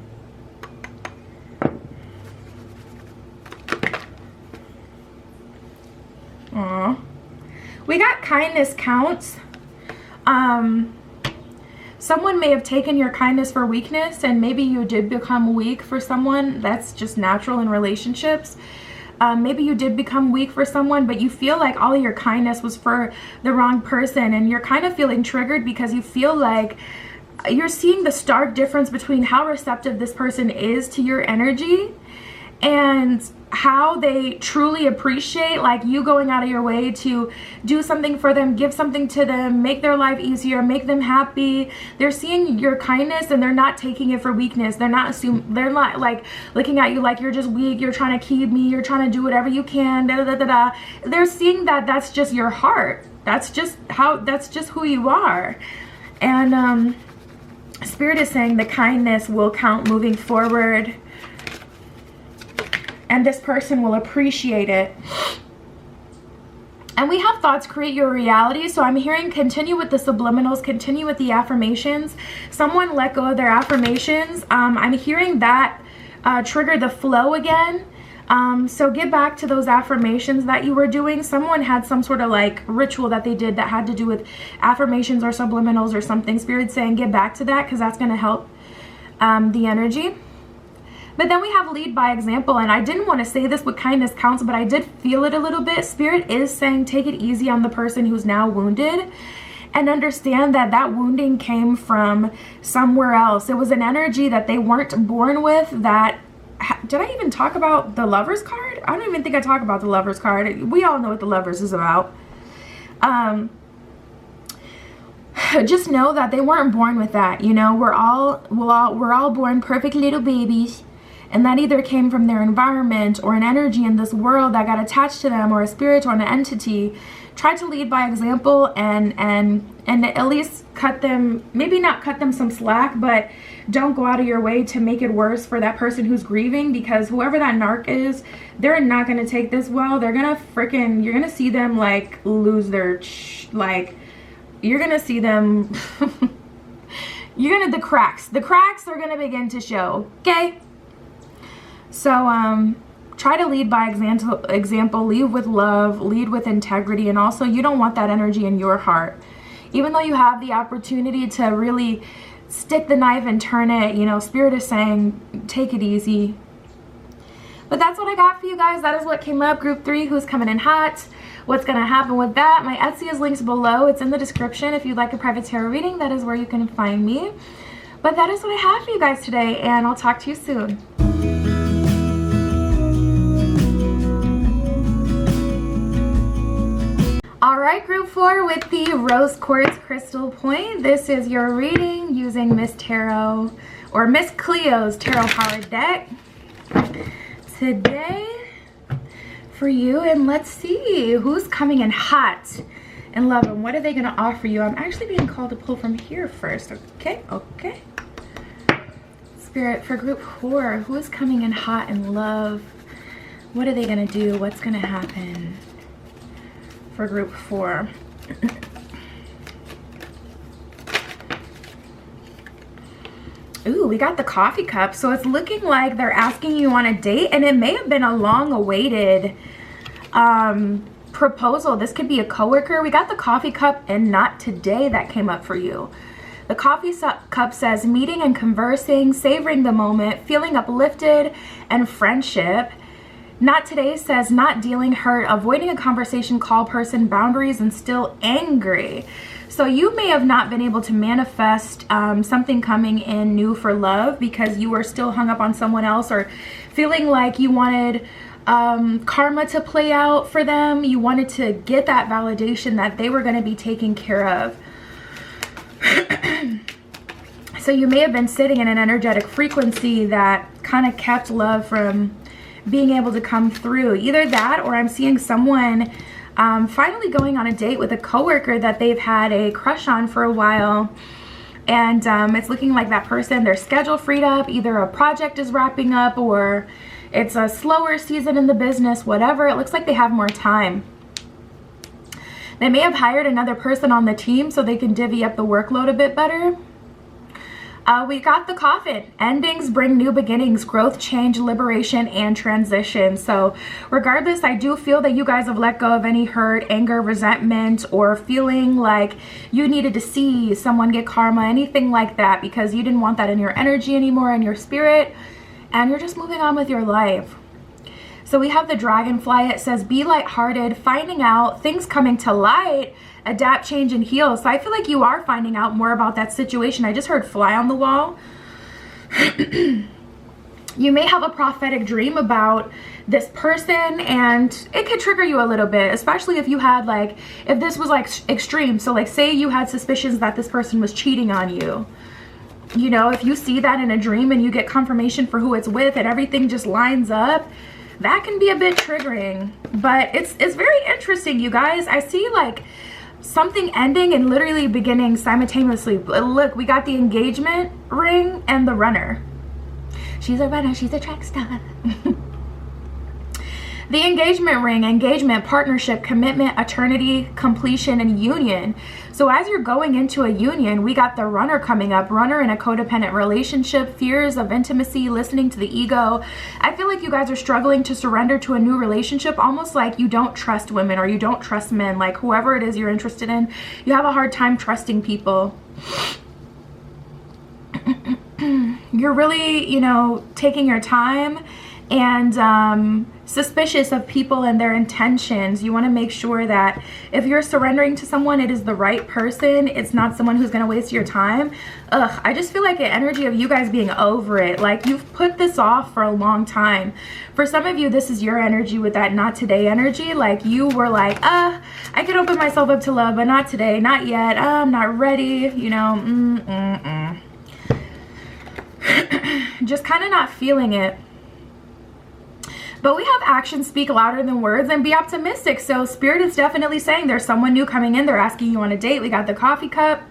Aw. We got kindness counts. Someone may have taken your kindness for weakness, and maybe you did become weak for someone. That's just natural in relationships. Maybe you did become weak for someone, but you feel like all of your kindness was for the wrong person, and you're kind of feeling triggered because you feel like you're seeing the stark difference between how receptive this person is to your energy and how they truly appreciate like you going out of your way to do something for them, give something to them, make their life easier, make them happy. They're seeing your kindness and they're not taking it for weakness. They're not like looking at you like you're just weak, you're trying to keep me, you're trying to do whatever you can, da da da da. They're seeing that that's just your heart. That's just who you are. And Spirit is saying the kindness will count moving forward, and this person will appreciate it. And we have thoughts create your reality. So I'm hearing continue with the subliminals, continue with the affirmations. Someone let go of their affirmations. I'm hearing that trigger the flow again. So get back to those affirmations that you were doing. Someone had some sort of like ritual that they did that had to do with affirmations or subliminals or something. Spirit's saying get back to that because that's going to help the energy. But then we have lead by example, and I didn't want to say this with kindness counts, but I did feel it a little bit. Spirit is saying take it easy on the person who's now wounded, and understand that that wounding came from somewhere else. It was an energy that they weren't born with. That, did I even talk about the Lovers card? I don't even think I talked about the Lovers card. We all know what the Lovers is about. Just know that they weren't born with that. You know, we're all born perfect little babies. And that either came from their environment or an energy in this world that got attached to them, or a spirit or an entity. Try to lead by example and at least cut them, maybe not cut them some slack, but don't go out of your way to make it worse for that person who's grieving, because whoever that narc is, they're not going to take this well. They're going to you're going to see them like lose their, you're going to see them, the cracks are going to begin to show, okay? So try to lead by example, lead with love, lead with integrity, and also you don't want that energy in your heart. Even though you have the opportunity to really stick the knife and turn it, you know, Spirit is saying take it easy. But that's what I got for you guys. That is what came up. Group 3, who's coming in hot? What's going to happen with that? My Etsy is linked below. It's in the description. If you'd like a private tarot reading, that is where you can find me. But that is what I have for you guys today, and I'll talk to you soon. Alright, group 4 with the Rose Quartz Crystal Point. This is your reading using Miss Tarot, or Miss Cleo's Tarot Powered deck today for you. And let's see who's coming in hot in love and what are they going to offer you. I'm actually being called to pull from here first. Okay. Spirit, for group 4, who's coming in hot in love? What are they going to do? What's going to happen for group 4? Ooh, we got the coffee cup. So it's looking like they're asking you on a date, and it may have been a long awaited proposal. This could be a coworker. We got the coffee cup and not today that came up for you. The coffee cup says meeting and conversing, savoring the moment, feeling uplifted, and friendship. Not today says not dealing hurt, avoiding a conversation, call person, boundaries, and still angry. So you may have not been able to manifest something coming in new for love because you were still hung up on someone else, or feeling like you wanted karma to play out for them. You wanted to get that validation that they were going to be taken care of. So you may have been sitting in an energetic frequency that kind of kept love from being able to come through. Either that, or I'm seeing someone finally going on a date with a coworker that they've had a crush on for a while. And it's looking like that person, their schedule freed up. Either a project is wrapping up, or it's a slower season in the business, whatever. It looks like they have more time. They may have hired another person on the team so they can divvy up the workload a bit better. We got the coffin. Endings bring new beginnings, growth, change, liberation, and transition. So regardless, I do feel that you guys have let go of any hurt, anger, resentment, or feeling like you needed to see someone get karma, anything like that, because you didn't want that in your energy anymore, in your spirit, and you're just moving on with your life. So we have the dragonfly. It says be lighthearted, finding out, things coming to light, adapt, change, and heal. So I feel like you are finding out more about that situation. I just heard fly on the wall. You may have a prophetic dream about this person, and it could trigger you a little bit, especially if you had like, if this was like extreme. So like say you had suspicions that this person was cheating on you. You know, if you see that in a dream and you get confirmation for who it's with and everything just lines up, that can be a bit triggering. But it's very interesting, you guys. I see like something ending and literally beginning simultaneously. Look, we got the engagement ring and the runner. She's a runner, she's a track star. The engagement ring, engagement, partnership, commitment, eternity, completion, and union. So as you're going into a union, we got the runner coming up. Runner in a codependent relationship, fears of intimacy, listening to the ego. I feel like you guys are struggling to surrender to a new relationship, almost like you don't trust women or you don't trust men. Like whoever it is you're interested in, you have a hard time trusting people. You're really, you know, taking your time and suspicious of people and their intentions. You want to make sure that if you're surrendering to someone, it is the right person. It's not someone who's going to waste your time. I just feel like an energy of you guys being over it. Like you've put this off for a long time. For some of you, this is your energy with that not today energy. Like you were like, I could open myself up to love, but not today, not yet. I'm not ready, you know. Just kind of not feeling it. But we have actions speak louder than words, and be optimistic. So spirit is definitely saying there's someone new coming in. They're asking you on a date. We got the coffee cup.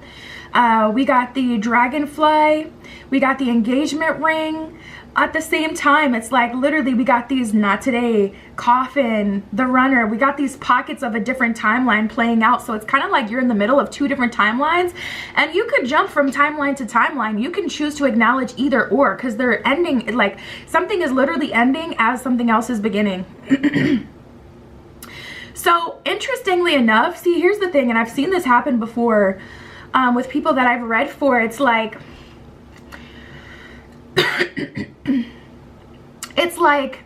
We got the dragonfly. We got the engagement ring. At the same time, it's like literally we got these not today, coffin, the runner. We got these pockets of a different timeline playing out. So it's kind of like you're in the middle of two different timelines, and you could jump from timeline to timeline. You can choose to acknowledge either or, because they're ending, like something is literally ending as something else is beginning. So interestingly enough, see, here's the thing, and I've seen this happen before with people that I've read for. It's like, it's like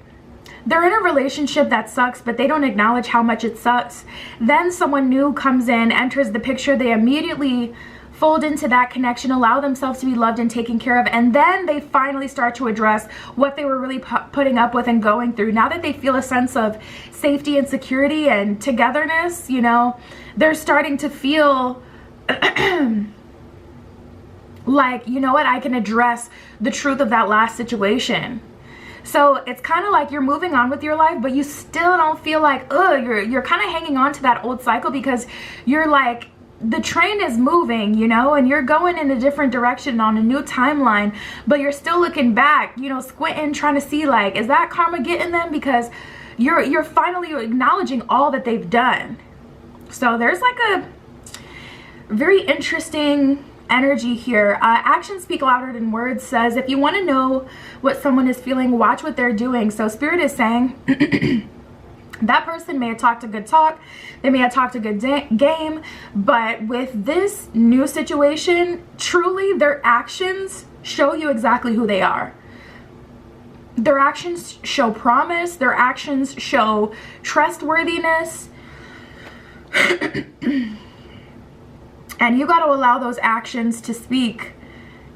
they're in a relationship that sucks, but they don't acknowledge how much it sucks. Then someone new comes in, enters the picture. They immediately fold into that connection, allow themselves to be loved and taken care of, and then they finally start to address what they were really putting up with and going through. Now that they feel a sense of safety and security and togetherness, you know, they're starting to feel like, you know what, I can address the truth of that last situation. So it's kind of like you're moving on with your life, but you still don't feel like, you're kind of hanging on to that old cycle, because you're like, the train is moving, you know, and you're going in a different direction on a new timeline, but you're still looking back, you know, squinting, trying to see like, is that karma getting them? Because you're finally acknowledging all that they've done. So there's like a very interesting energy here. Actions speak louder than words says if you want to know what someone is feeling, watch what they're doing. So Spirit is saying that person may have talked a good talk, they may have talked a good game, but with this new situation, truly their actions show you exactly who they are. Their actions show promise, their actions show trustworthiness. And you got to allow those actions to speak,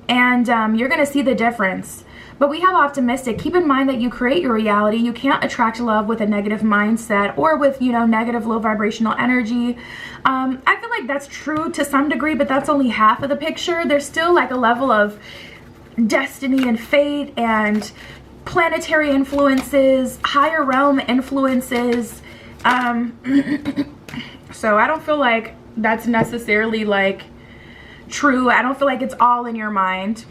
and you're going to see the difference. But we have optimistic. Keep in mind that you create your reality. You can't attract love with a negative mindset or with, you know, negative low vibrational energy. I feel like that's true to some degree, but that's only half of the picture. There's still like a level of destiny and fate and planetary influences, higher realm influences. So I don't feel like that's necessarily like true. I don't feel like it's all in your mind.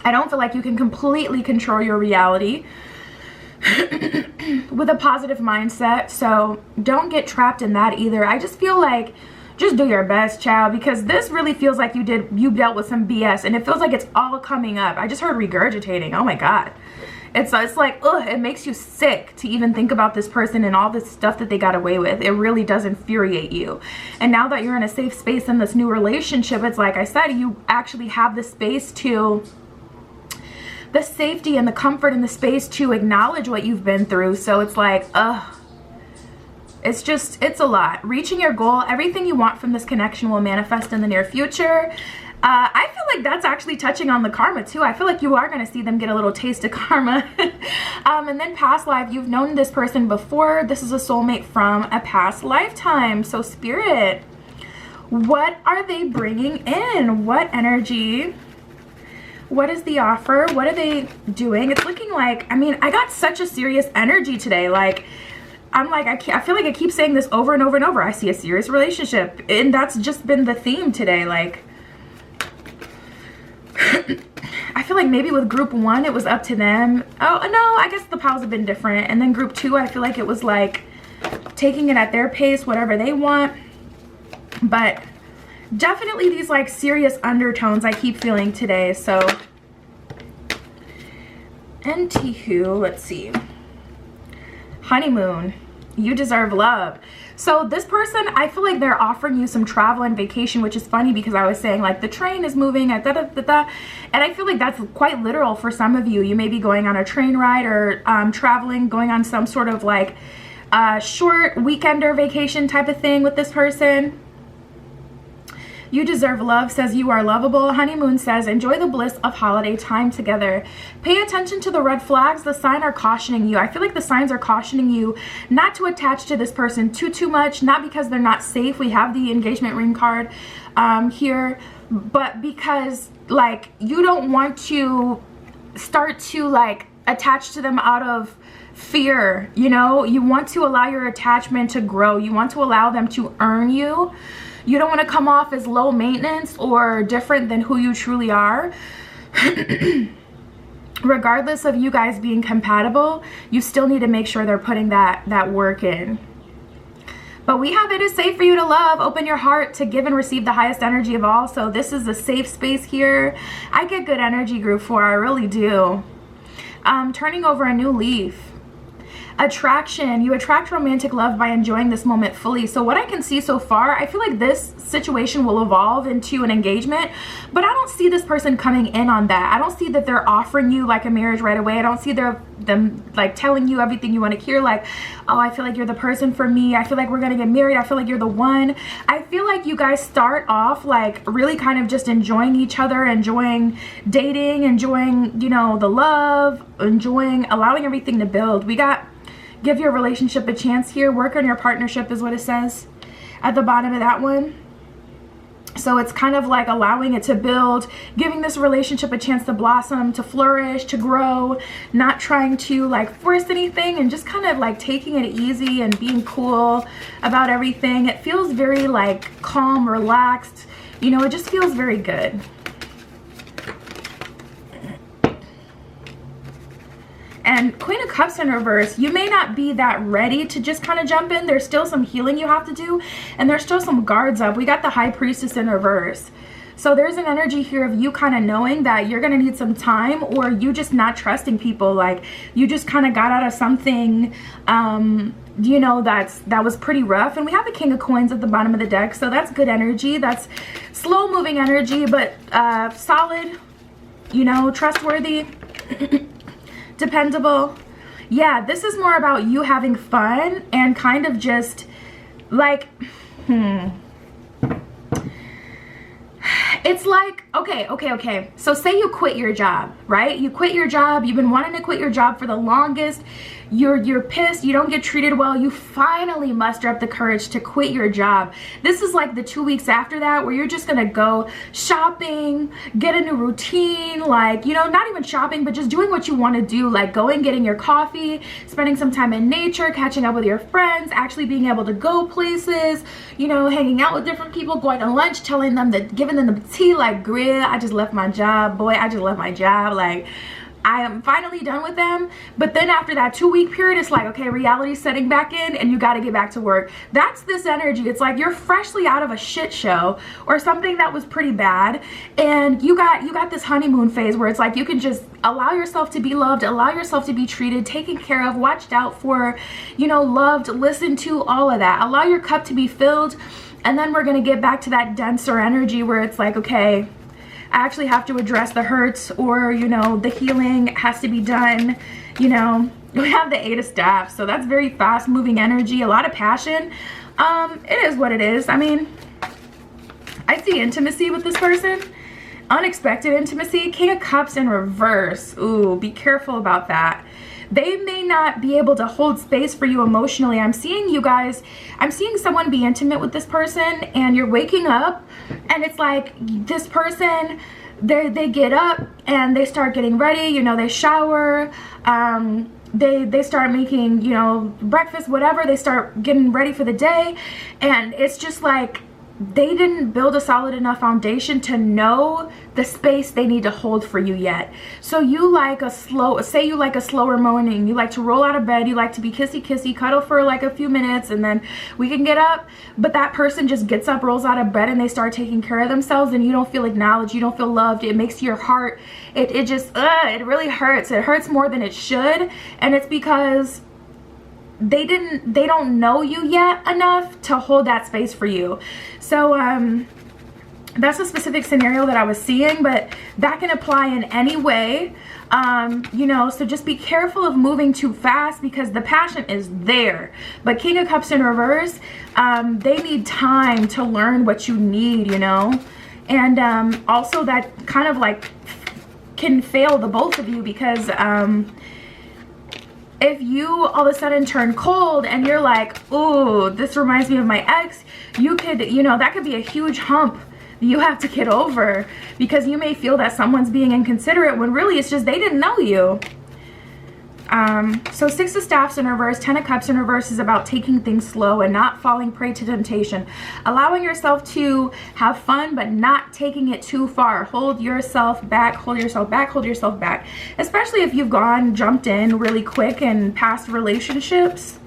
I don't feel like you can completely control your reality with a positive mindset. So don't get trapped in that either. I just feel like just do your best, child, because this really feels like you dealt with some BS, and it feels like it's all coming up. I just heard regurgitating. Oh my God. It's like, ugh, it makes you sick to even think about this person and all this stuff that they got away with. It really does infuriate you. And now that you're in a safe space in this new relationship, it's like I said, you actually have the space to, the safety and the comfort and the space to acknowledge what you've been through. So it's like, ugh, it's a lot. Reaching your goal, everything you want from this connection will manifest in the near future. I feel like that's actually touching on the karma too. I feel like you are going to see them get a little taste of karma. And then past life, you've known this person before. This is a soulmate from a past lifetime. So Spirit, what are they bringing in? What energy? What is the offer? What are they doing? It's looking like, I mean, I got such a serious energy today. Like, I'm like, I feel like I keep saying this over and over and over. I see a serious relationship. And that's just been the theme today. Like, I feel like maybe with group 1, it was up to them. Oh, no, I guess the piles have been different. And then group 2, I feel like it was like taking it at their pace, whatever they want. But definitely these like serious undertones I keep feeling today. So, anywho, let's see. Honeymoon, you deserve love. So this person, I feel like they're offering you some travel and vacation, which is funny because I was saying like the train is moving at da-da-da-da, and I feel like that's quite literal for some of you. You may be going on a train ride or traveling, going on some sort of like short weekender vacation type of thing with this person. You deserve love says you are lovable. Honeymoon says enjoy the bliss of holiday time together. Pay attention to the red flags. The signs are cautioning you. I feel like the signs are cautioning you not to attach to this person too much, not because they're not safe. We have the engagement ring card here, but because like you don't want to start to like attach to them out of fear. You know, you want to allow your attachment to grow. You want to allow them to earn you. You don't want to come off as low maintenance or different than who you truly are. Regardless of you guys being compatible, you still need to make sure they're putting that work in. But we have it is safe for you to love. Open your heart to give and receive the highest energy of all. So this is a safe space here. I get good energy, group 4. I really do. Turning over a new leaf. Attraction, you attract romantic love by enjoying this moment fully. So what I can see so far, I feel like this situation will evolve into an engagement, but I don't see this person coming in on that. I don't see that they're offering you like a marriage right away. I don't see them like telling you everything you want to hear, like, oh, I feel like you're the person for me. I feel like we're gonna get married. I feel like you're the one. I feel like you guys start off like really kind of just enjoying each other, enjoying dating, enjoying, you know, the love, enjoying, allowing everything to build. We got give your relationship a chance here. Work on your partnership is what it says at the bottom of that one. So it's kind of like allowing it to build, giving this relationship a chance to blossom, to flourish, to grow, not trying to like force anything, and just kind of like taking it easy and being cool about everything. It feels very like calm, relaxed. You know, it just feels very good. And Queen of Cups in reverse, you may not be that ready to just kind of jump in. There's still some healing you have to do, and there's still some guards up. We got the High Priestess in reverse. So there's an energy here of you kind of knowing that you're going to need some time, or you just not trusting people. Like you just kind of got out of something, you know, that was pretty rough. And we have the King of Coins at the bottom of the deck. So that's good energy. That's slow moving energy, but solid, you know, trustworthy, dependable. Yeah, this is more about you having fun and kind of just like, it's like, okay. So say you quit your job, right? You quit your job. You've been wanting to quit your job for the longest. You're pissed. You don't get treated well. You finally muster up the courage to quit your job. This is like the 2 weeks after that where you're just going to go shopping, get a new routine, like, you know, not even shopping, but just doing what you want to do, like going, getting your coffee, spending some time in nature, catching up with your friends, actually being able to go places, you know, hanging out with different people, going to lunch, telling them that, giving them the tea, like, Gria, I just left my job, boy, I just left my job, like, I am finally done with them. But then after that 2 week period, it's like, okay, reality's setting back in and you got to get back to work. That's this energy. It's like you're freshly out of a shit show or something that was pretty bad, and you got this honeymoon phase where it's like you can just allow yourself to be loved, allow yourself to be treated, taken care of, watched out for, you know, loved, listened to, all of that. Allow your cup to be filled. And then we're going to get back to that denser energy where it's like, okay, I actually have to address the hurts, or, you know, the healing has to be done. You know, we have the 8 of Staffs, so that's very fast moving energy, a lot of passion. It is what it is. I mean, I see intimacy with this person, unexpected intimacy. King of Cups in reverse. Ooh, be careful about that. They may not be able to hold space for you emotionally. I'm seeing you guys, I'm seeing someone be intimate with this person, and you're waking up and it's like this person, they get up and they start getting ready, you know, they shower, they start making, you know, breakfast, whatever, they start getting ready for the day, and it's just like they didn't build a solid enough foundation to know the space they need to hold for you yet. So you like a slow, say you like a slower morning, you like to roll out of bed, you like to be kissy, cuddle for like a few minutes, and then we can get up. But that person just gets up, rolls out of bed, and they start taking care of themselves, and you don't feel acknowledged, you don't feel loved. It makes your heart, it just, it really hurts. It hurts more than it should. And it's because they don't know you yet enough to hold that space for you. So that's a specific scenario that I was seeing, but that can apply in any way. You know, so just be careful of moving too fast, because the passion is there. But King of Cups in reverse, they need time to learn what you need, you know. And also that kind of like can fail the both of you, because if you all of a sudden turn cold and you're like, ooh, this reminds me of my ex, you could, you know, that could be a huge hump you have to get over, because you may feel that someone's being inconsiderate when really it's just they didn't know you. So 6 of Staffs in reverse, 10 of Cups in reverse is about taking things slow and not falling prey to temptation. Allowing yourself to have fun, but not taking it too far. Hold yourself back, hold yourself back, hold yourself back. Especially if you've jumped in really quick in past relationships.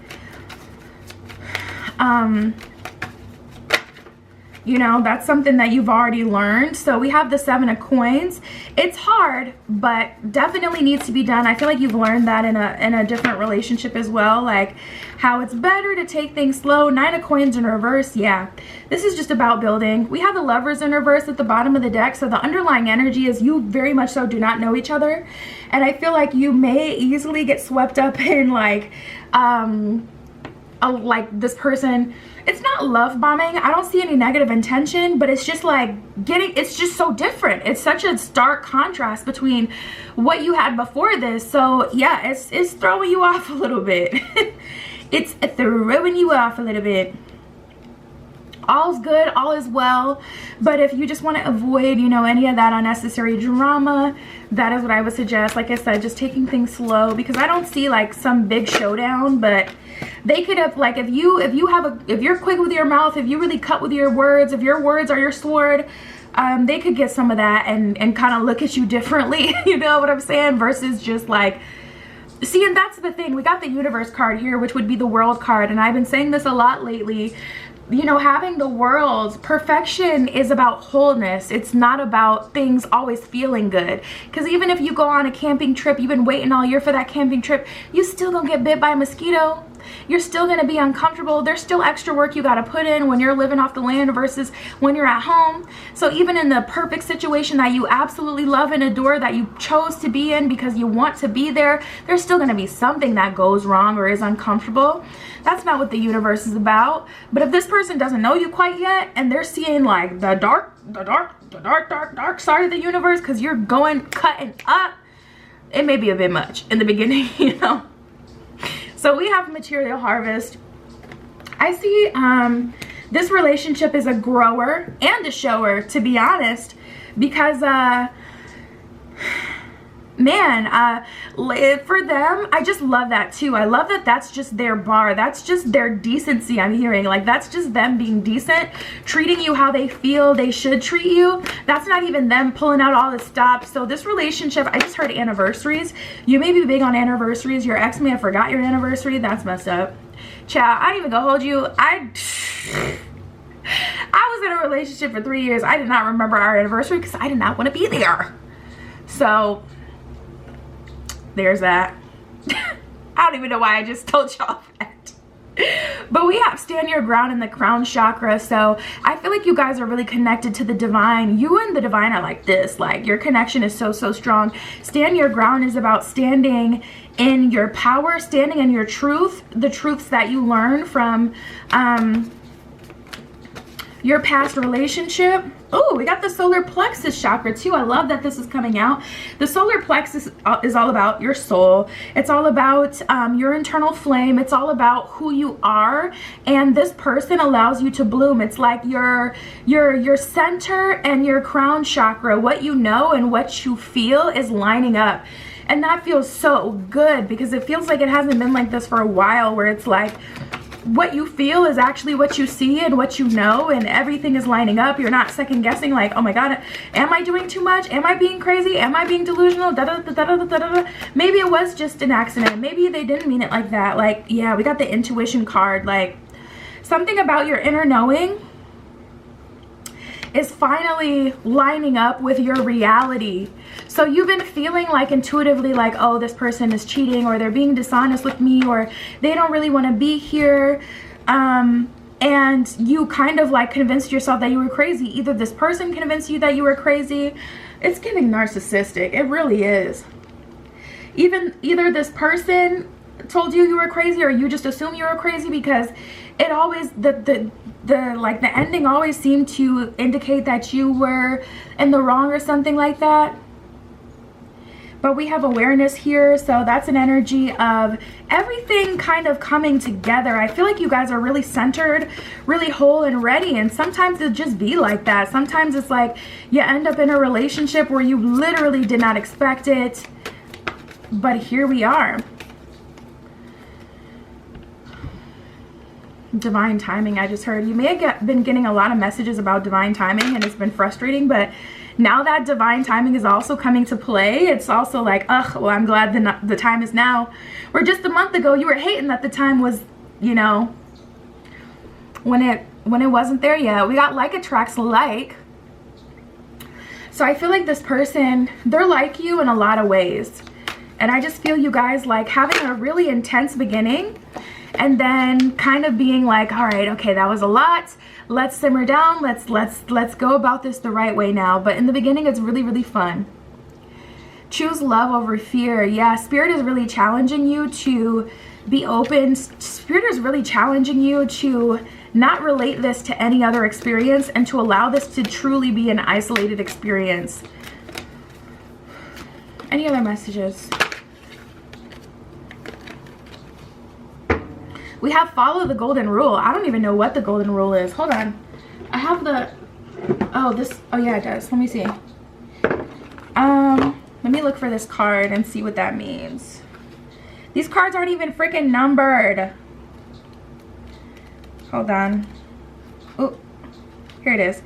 You know, that's something that you've already learned. So we have the 7 of Coins. It's hard, but definitely needs to be done. I feel like you've learned that in a different relationship as well, like how it's better to take things slow. 9 of Coins in reverse. Yeah, this is just about building. We have the Lovers in reverse at the bottom of the deck. So the underlying energy is you very much so do not know each other. And I feel like you may easily get swept up in like this person. It's not love bombing. I don't see any negative intention, but it's just like it's just so different. It's such a stark contrast between what you had before this. So yeah, it's throwing you off a little bit. It's throwing you off a little bit. All's good, all is well. But if you just want to avoid, you know, any of that unnecessary drama, that is what I would suggest. Like I said, just taking things slow, because I don't see like some big showdown, but they could have, like, if you're quick with your mouth, if you really cut with your words, if your words are your sword, they could get some of that and kind of look at you differently. You know what I'm saying? Versus just like, see, and that's the thing. We got the Universe card here, which would be the World card. And I've been saying this a lot lately. you know, having the world. Perfection is about wholeness. It's not about things always feeling good. Because even if you go on a camping trip, you've been waiting all year for that camping trip, you still gonna get bit by a mosquito. You're still gonna be uncomfortable. There's still extra work you gotta put in when you're living off the land versus when you're at home. So even in the perfect situation that you absolutely love and adore, that you chose to be in because you want to be there, there's still gonna be something that goes wrong or is uncomfortable. That's not what the universe is about. But if this person doesn't know you quite yet and they're seeing like the dark side of the universe because you're cutting up, it may be a bit much in the beginning, you know. So we have material harvest. I see this relationship is a grower and a shower, to be honest, because man, for them, I just love that too. I love that that's just their bar. That's just their decency, I'm hearing. Like, that's just them being decent, treating you how they feel they should treat you. That's not even them pulling out all the stops. So this relationship, I just heard anniversaries. You may be big on anniversaries. Your ex may have forgot your anniversary. That's messed up. Child, I ain't even gonna hold you. I was in a relationship for 3 years. I did not remember our anniversary because I did not want to be there. So there's that. I don't even know why I just told y'all that. But we have stand your ground in the crown chakra. So I feel like you guys are really connected to the divine. You and the divine are like this. Like, your connection is so strong. Stand your ground is about standing in your power, standing in your truth, the truths that you learn from your past relationship. Oh, we got the solar plexus chakra too. I love that this is coming out. The solar plexus is all about your soul. It's all about your internal flame. It's all about who you are, and this person allows you to bloom. It's like your center and your crown chakra, what you know and what you feel is lining up. And that feels so good because it feels like it hasn't been like this for a while, where it's like what you feel is actually what you see and what you know, and everything is lining up. You're not second guessing like, oh my god, am I doing too much? Am I being crazy? Am I being delusional? Maybe it was just an accident. Maybe they didn't mean it like that. Like, yeah, we got the intuition card. Like, something about your inner knowing is finally lining up with your reality. So you've been feeling like intuitively like, oh, this person is cheating, or they're being dishonest with me, or they don't really want to be here. And you kind of like convinced yourself that you were crazy. Either this person convinced you that you were crazy. It's giving narcissistic. It really is. Either this person told you were crazy, or you just assume you were crazy, because it always, the ending always seemed to indicate that you were in the wrong or something like that. But we have awareness here, so that's an energy of everything kind of coming together. I feel like you guys are really centered, really whole and ready, and sometimes it just be like that. Sometimes it's like you end up in a relationship where you literally did not expect it, but here we are. Divine timing, I just heard. You may have been getting a lot of messages about divine timing, and it's been frustrating, but now that divine timing is also coming to play, it's also like, ugh, well, I'm glad the time is now. Where just a month ago you were hating that the time was, you know, when it wasn't there yet. We got like attracts like. So I feel like this person, they're like you in a lot of ways, and I just feel you guys like having a really intense beginning, and then kind of being like, all right, okay, that was a lot. Let's simmer down. Let's go about this the right way now. But in the beginning, it's really, really fun. Choose love over fear. Yeah, Spirit is really challenging you to be open. Spirit is really challenging you to not relate this to any other experience, and to allow this to truly be an isolated experience. Any other messages? We have follow the golden rule. I don't even know what the golden rule is. Hold on. I have the, oh yeah, it does. Let me see. Let me look for this card and see what that means. These cards aren't even freaking numbered. Hold on. Oh, here it is.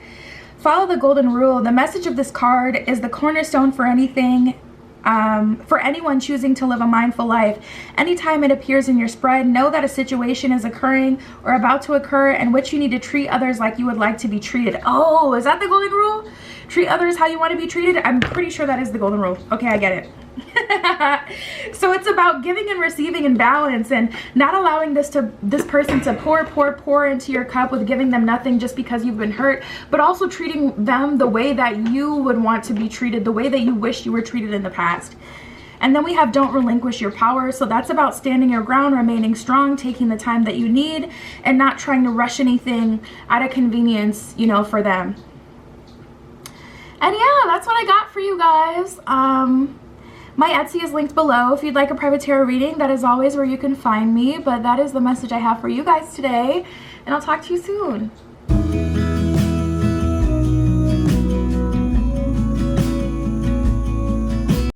Follow the golden rule. The message of this card is the cornerstone for anything For anyone choosing to live a mindful life, anytime it appears in your spread, know that a situation is occurring or about to occur in which you need to treat others like you would like to be treated. Oh, is that the golden rule? Treat others how you want to be treated? I'm pretty sure that is the golden rule. Okay, I get it. So it's about giving and receiving in balance, and not allowing this person to pour into your cup with giving them nothing just because you've been hurt, but also treating them the way that you would want to be treated, the way that you wish you were treated in the past. And then we have don't relinquish your power. So that's about standing your ground, remaining strong, taking the time that you need, and not trying to rush anything out of convenience, you know, for them. And yeah, that's what I got for you guys. My Etsy is linked below if you'd like a private tarot reading. That is always where you can find me. But that is the message I have for you guys today. And I'll talk to you soon.